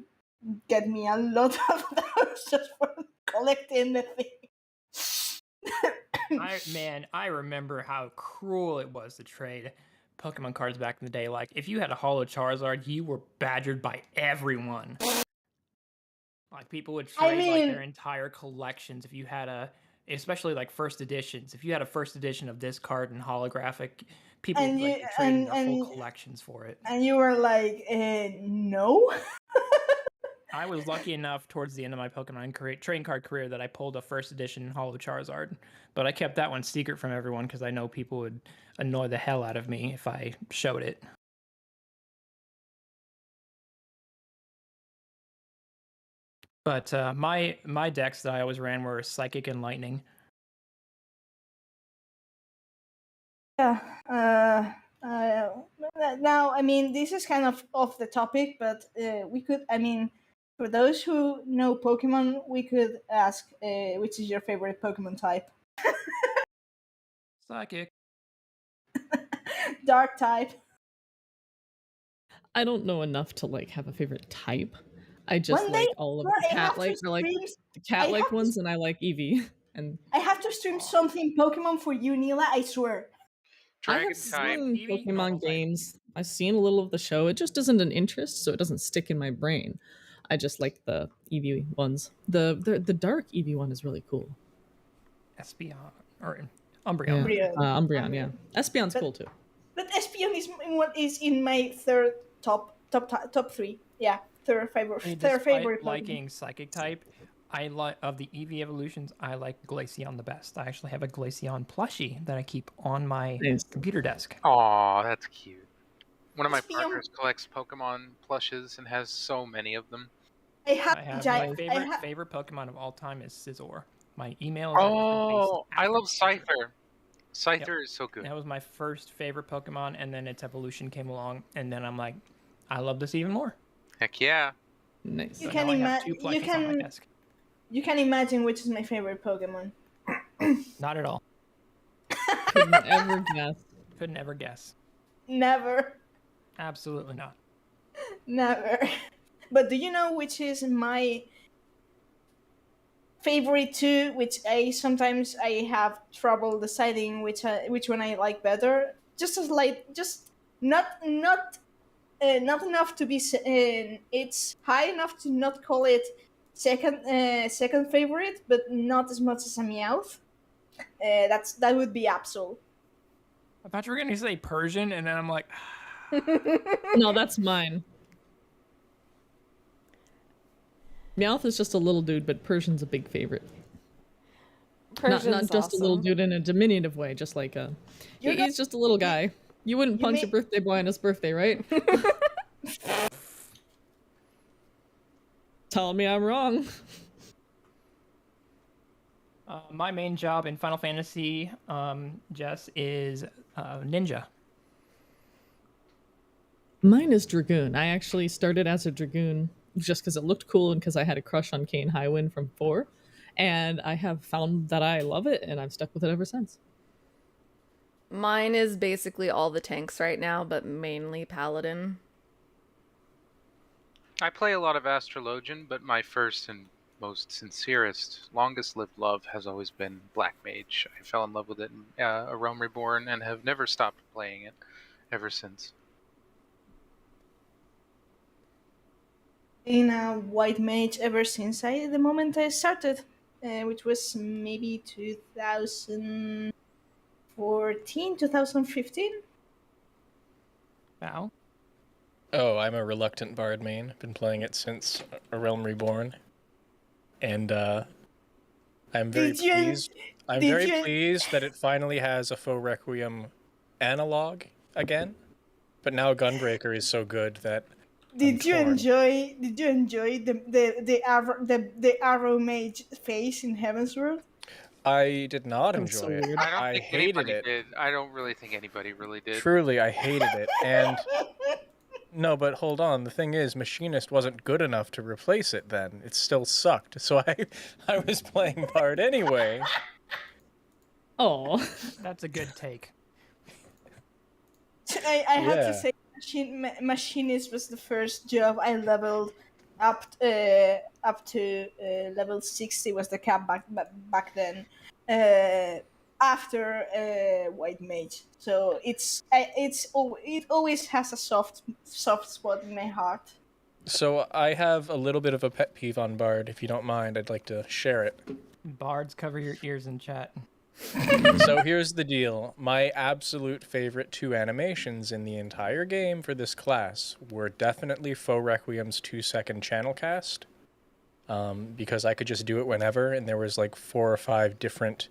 get me a lot of those just for collecting the thing. I remember how cruel it was to trade Pokemon cards back in the day. Like, if you had a Holo Charizard, you were badgered by everyone. Like, people would trade like their entire collections if you had especially like first editions. If you had a first edition of this card and holographic, people would be trading their whole collections for it. And you were like, no. I was lucky enough towards the end of my Pokemon trading card career that I pulled a first edition Holo Charizard, but I kept that one secret from everyone because I know people would annoy the hell out of me if I showed it. But my decks that I always ran were Psychic and Lightning. Yeah. Now, I mean, this is kind of off the topic, but we could, I mean, for those who know Pokemon, we could ask, which is your favorite Pokemon type? Psychic. Dark type. I don't know enough to like have a favorite type. I just like all of the cat-like ones, and I like Eevee. And I have to stream something Pokemon for you, Neela. I swear. I have seen Pokemon games. I've seen a little of the show. It just isn't an interest, so it doesn't stick in my brain. I just like the Eevee ones. The dark Eevee one is really cool. Espeon or Umbreon. Yeah. Umbreon, yeah. Espeon's cool too. But Espeon is in my third top 3. Yeah, third favorite. Liking Psychic type, I like of the Eevee evolutions. I like Glaceon the best. I actually have a Glaceon plushie that I keep on my computer desk. Aw, that's cute. One of my partners collects Pokemon plushes and has so many of them. My favorite Pokemon of all time is Scizor. My email. I love Scyther. Scyther is so good. That was my first favorite Pokemon, and then its evolution came along, and then I'm like, I love this even more. Heck yeah! Nice. You can imagine which is my favorite Pokemon. Not at all. Couldn't ever guess. Couldn't ever guess. Never. Absolutely not. Never. But do you know which is my favorite too? Which I sometimes have trouble deciding which one I like better. Just not enough to be. It's high enough to not call it second favorite, but not as much as a Meowth. That would be Absol. I thought you were gonna say Persian, and then I'm like, no, that's mine. Meowth is just a little dude, but Persian's a big favorite. Not just awesome. A little dude in a diminutive way, just like he's just a little guy. You wouldn't punch a birthday boy on his birthday, right? Tell me I'm wrong. My main job in Final Fantasy, Jess, is ninja. Mine is Dragoon. I actually started as a Dragoon just because it looked cool and because I had a crush on Kane Highwind from 4. And I have found that I love it, and I've stuck with it ever since. Mine is basically all the tanks right now, but mainly Paladin. I play a lot of Astrologian, but my first and most sincerest, longest-lived love has always been Black Mage. I fell in love with it in A Realm Reborn and have never stopped playing it ever since. In a White Mage ever since the moment I started, which was maybe 2014, 2015. Wow. Oh, I'm a reluctant Bard main. I've been playing it since A Realm Reborn. And I'm very pleased. I'm very pleased that it finally has a Faux Requiem analog again. But now Gunbreaker is so good that Did you enjoy the Arrow Mage face in Heaven's World? I did not That was so enjoy it. weird. I hated it. Did. I don't really think anybody really did. Truly, I hated it. And no, but hold on. The thing is, Machinist wasn't good enough to replace it then. It still sucked. So I was playing Bard anyway. Oh, That's a good take. I have to say, Machinist was the first job I leveled up to level 60 was the cap back then. After White Mage, so it always has a soft spot in my heart. So I have a little bit of a pet peeve on Bard. If you don't mind, I'd like to share it. Bards, cover your ears in chat. So here's the deal. My absolute favorite 2 animations in the entire game for this class were definitely Faux Requiem's 2-second channel cast, because I could just do it whenever, and there was like 4 or 5 different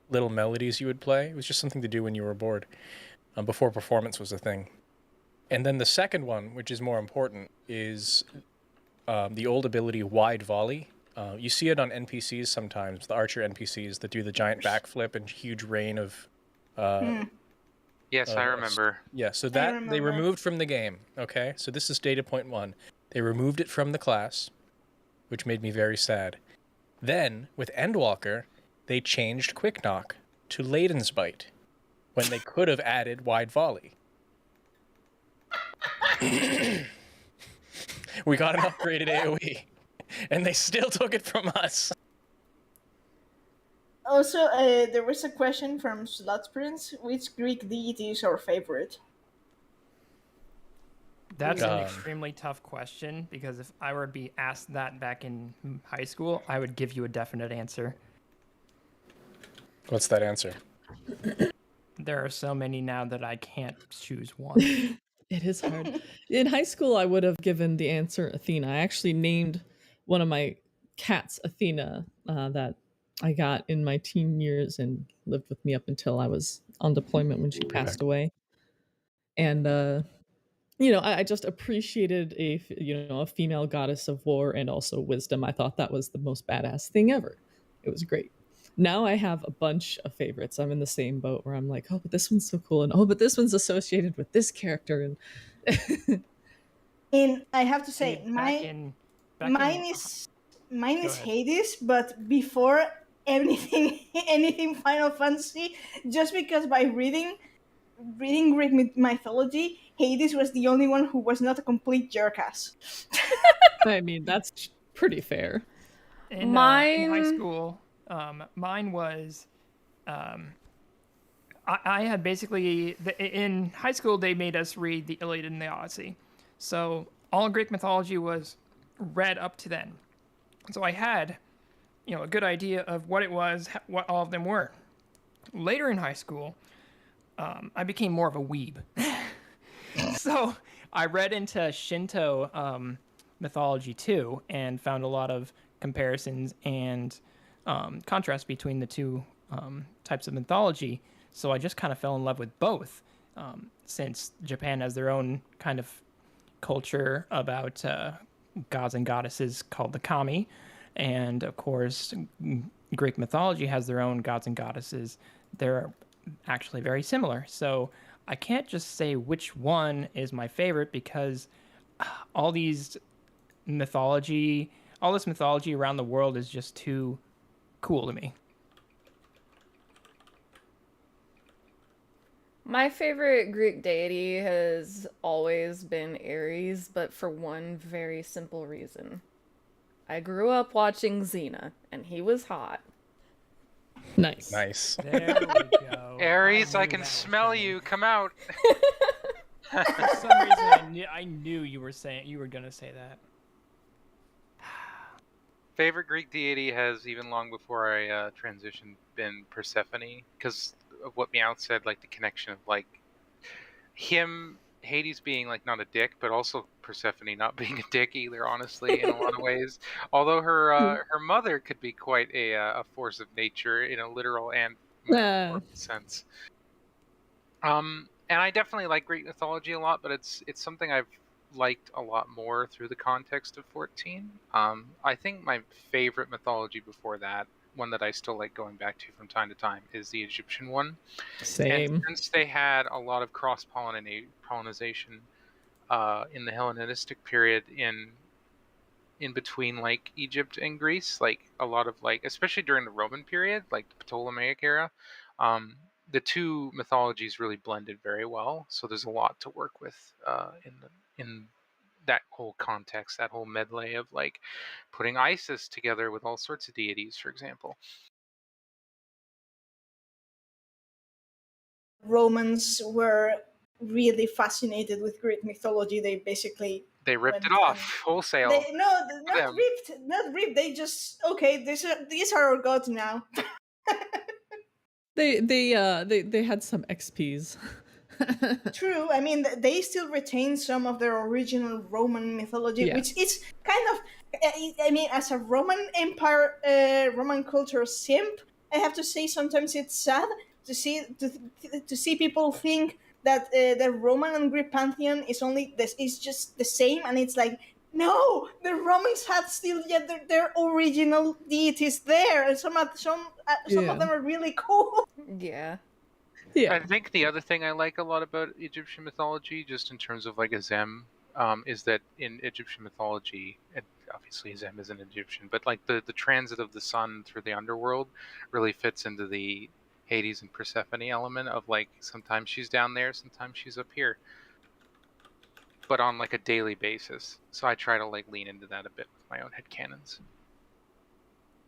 little melodies you would play. It was just something to do when you were bored, before performance was a thing. And then the second one, which is more important, is the old ability Wide Volley. You see it on NPCs sometimes, the archer NPCs that do the giant backflip and huge rain of... Yes, I remember. Yeah, so that they removed from the game, okay? So this is data point 1. They removed it from the class, which made me very sad. Then, with Endwalker, they changed Quick Knock to Layden's Bite, when they could have added Wide Volley. We got an upgraded AoE. And they still took it from us. Also, there was a question from Slut Prince. Which Greek deity is our favorite? That's an extremely tough question, because if I were to be asked that back in high school, I would give you a definite answer. What's that answer? There are so many now that I can't choose one. It is hard. In high school, I would have given the answer Athena. I actually named one of my cats Athena that I got in my teen years and lived with me up until I was on deployment when she passed away. And I just appreciated a female goddess of war and also wisdom. I thought that was the most badass thing ever. It was great. Now I have a bunch of favorites. I'm in the same boat where I'm like, oh, but this one's so cool, and oh, but this one's associated with this character, and and I have to say, mine is Hades, but before anything Final Fantasy, just because by reading Greek mythology, Hades was the only one who was not a complete jerkass. I mean, that's pretty fair. In high school, mine was, I had basically, in high school, they made us read the Iliad and the Odyssey. So all Greek mythology was read up to then. So I had, a good idea of what it was, what all of them were. Later in high school, I became more of a weeb. So I read into Shinto mythology too, and found a lot of comparisons and contrasts between the two types of mythology. So I just kind of fell in love with both, since Japan has their own kind of culture about gods and goddesses called the kami, and of course Greek mythology has their own gods and goddesses. They're actually very similar. So I can't just say which one is my favorite, because all this mythology around the world is just too cool to me. My favorite Greek deity has always been Ares, but for one very simple reason. I grew up watching Xena, and he was hot. Nice. There we go. Ares, I can smell you. Come out. For some reason, I knew you were gonna say that. Favorite Greek deity has, even long before I transitioned, been Persephone, because of what Meowth said, like the connection of like him, Hades being like not a dick, but also Persephone not being a dick either, honestly, in a lot of ways. Although her mother could be quite a force of nature in a literal and metaphorical sense. And I definitely like Greek mythology a lot, but it's something I've liked a lot more through the context of 14. I think my favorite mythology before that, one that I still like going back to from time to time, is the Egyptian one. Same. And since they had a lot of cross-pollination in the Hellenistic period in between like Egypt and Greece, like a lot of like, especially during the Roman period, like the Ptolemaic era, the two mythologies really blended very well. So there's a lot to work with in that whole context, that whole medley of like putting Isis together with all sorts of deities, for example. Romans were really fascinated with Greek mythology. They basically ripped it off wholesale. Not ripped. They just these are our gods now. They had some XPs. True. I mean, they still retain some of their original Roman mythology, which is kind of. I mean, as a Roman Empire, Roman culture simp, I have to say sometimes it's sad to see people think that the Roman and Greek pantheon is just the same, and it's like, no, the Romans had still yet their original deities there, and some of them are really cool. Yeah. Yeah. I think the other thing I like a lot about Egyptian mythology, just in terms of like a Zem, is that in Egyptian mythology, and obviously Zem isn't Egyptian, but like the transit of the sun through the underworld really fits into the Hades and Persephone element of like sometimes she's down there, sometimes she's up here, but on like a daily basis. So I try to like lean into that a bit with my own headcanons.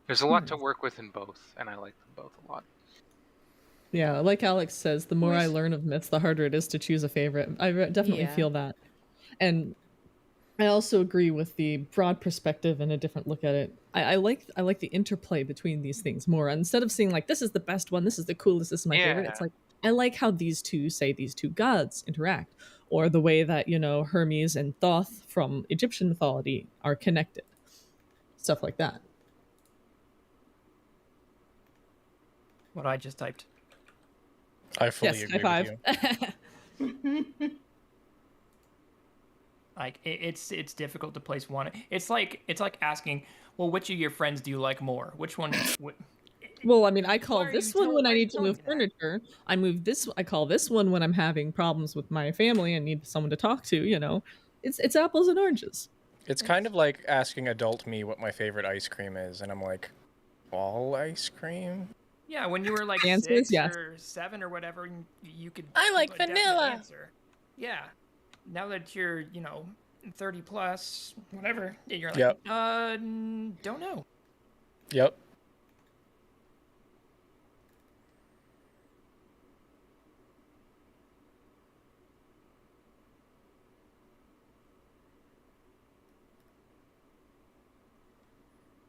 There's a lot to work with in both, and I like them both a lot. Yeah, like Alex says, the more I learn of myths, the harder it is to choose a favorite. I definitely feel that. And I also agree with the broad perspective and a different look at it. I like the interplay between these things more. Instead of seeing like, this is the best one, this is the coolest, this is my favorite, it's like, I like how these two gods interact. Or the way that, Hermes and Thoth from Egyptian mythology are connected. Stuff like that. What I just typed. I fully agree with you. Like it's difficult to place one. It's like asking, well, which of your friends do you like more? Which one? Well, I mean, I call this one when I need to move furniture. I call this one when I'm having problems with my family and need someone to talk to. It's apples and oranges. It's kind of like asking adult me what my favorite ice cream is, and I'm like, all ice cream? Yeah, when you were like 6 or 7 or whatever, you could. I like vanilla. Answer. Yeah. Now that you're, 30 plus, whatever, you're like, don't know. Yep.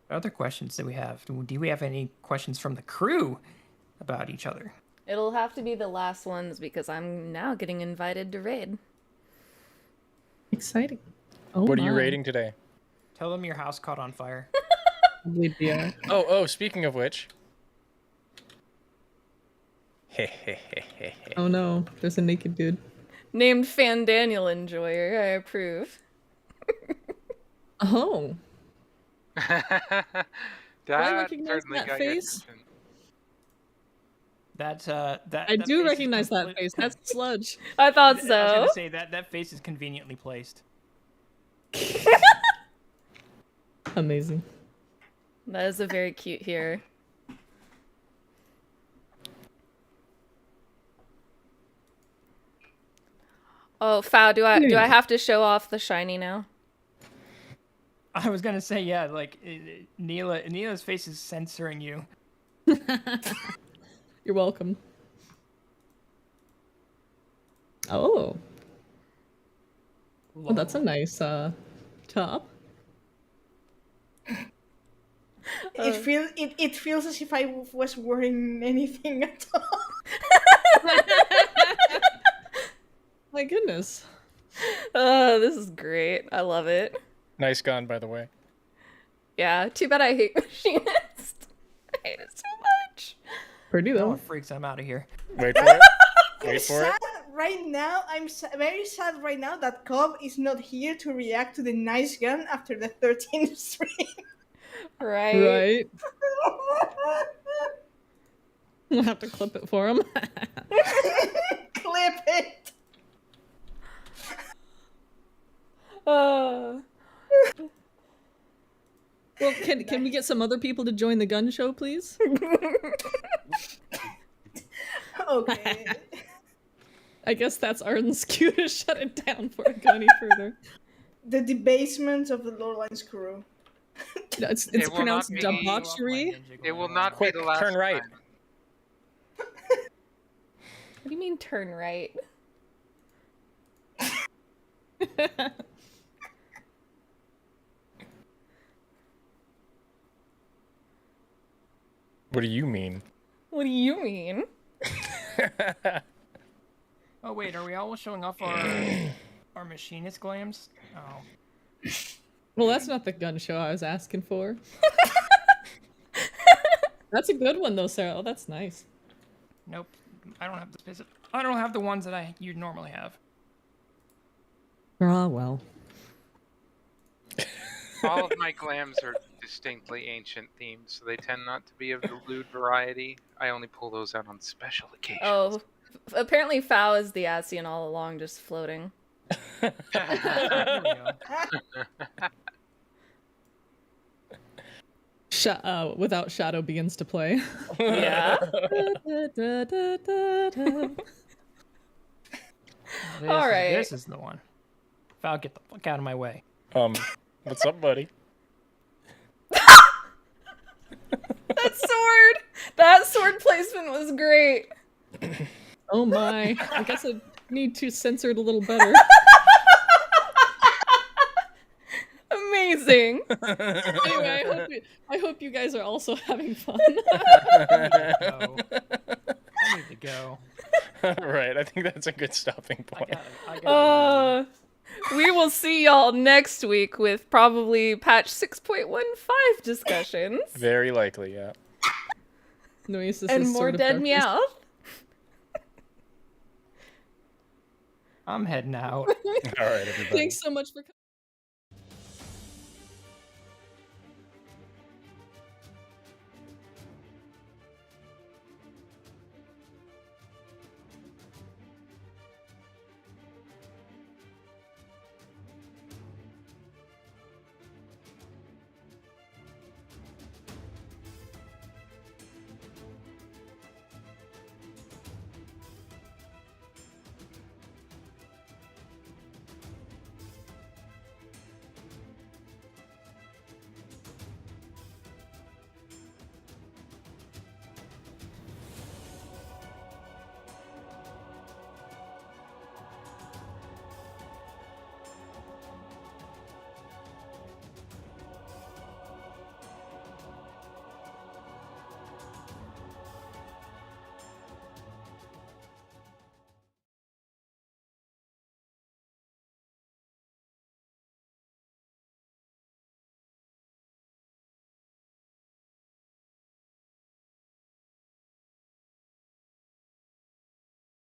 Other questions that we have? Do we have any questions from the crew about each other? It'll have to be the last ones because I'm now getting invited to raid. Exciting. What are you raiding today? Tell them your house caught on fire. Oh, speaking of which. Oh no, there's a naked dude. Named Fan Daniel Enjoyer, I approve. Oh. That I recognize that face. I do recognize that face. That's Sludge. I thought so. I was gonna say that face is conveniently placed. Amazing. That is a very cute hair. Oh, Fao, do I have to show off the shiny now? I was gonna say, yeah, like Neela's face is censoring you. You're welcome. Oh. Well, that's a nice top. It feels as if I was wearing anything at all. My goodness. Oh, this is great. I love it. Nice gun, by the way. Yeah, too bad I hate Machinist. I hate it so much. Pretty though. Freaks, I'm out of here. Wait for it. Wait for it. right now, I'm very sad right now that Cobb is not here to react to the nice gun after the 13th stream. Right. Right. We'll have to clip it for him. Clip it. Uh, Well, can we get some other people to join the gun show, please? Okay. I guess that's Arden's cue to shut it down before it go any further. The debasement of the Lorelines crew. No, it's It will pronounced not be- debauchery. It will not Quick, be the last turn right. time. what do you mean turn right? What do you mean? What do you mean? Oh wait, are we all showing off our machinist glams? Oh. Well, that's not the gun show I was asking for. That's a good one though, Sarah. Oh, that's nice. Nope. I don't have the specific. I don't have the ones that you'd normally have. Ah, well. All of my glams are distinctly ancient themed, so they tend not to be of the lewd variety. I only pull those out on special occasions. Oh, apparently Fao is the Asian all along, just floating. Here we go. Without Shadow begins to play. Yeah. Alright. This is the one. Val, get the fuck out of my way. What's up, buddy? That sword placement was great. Oh my. I guess I need to censor it a little better. Amazing. Anyway, I hope you guys are also having fun. I need to go. Right, I think that's a good stopping point. I got We will see y'all next week with probably patch 6.15 discussions. Very likely, yeah. Noesis And is more sort of dead darkness. Meowth. I'm heading out. All right, everybody. Thanks so much for coming.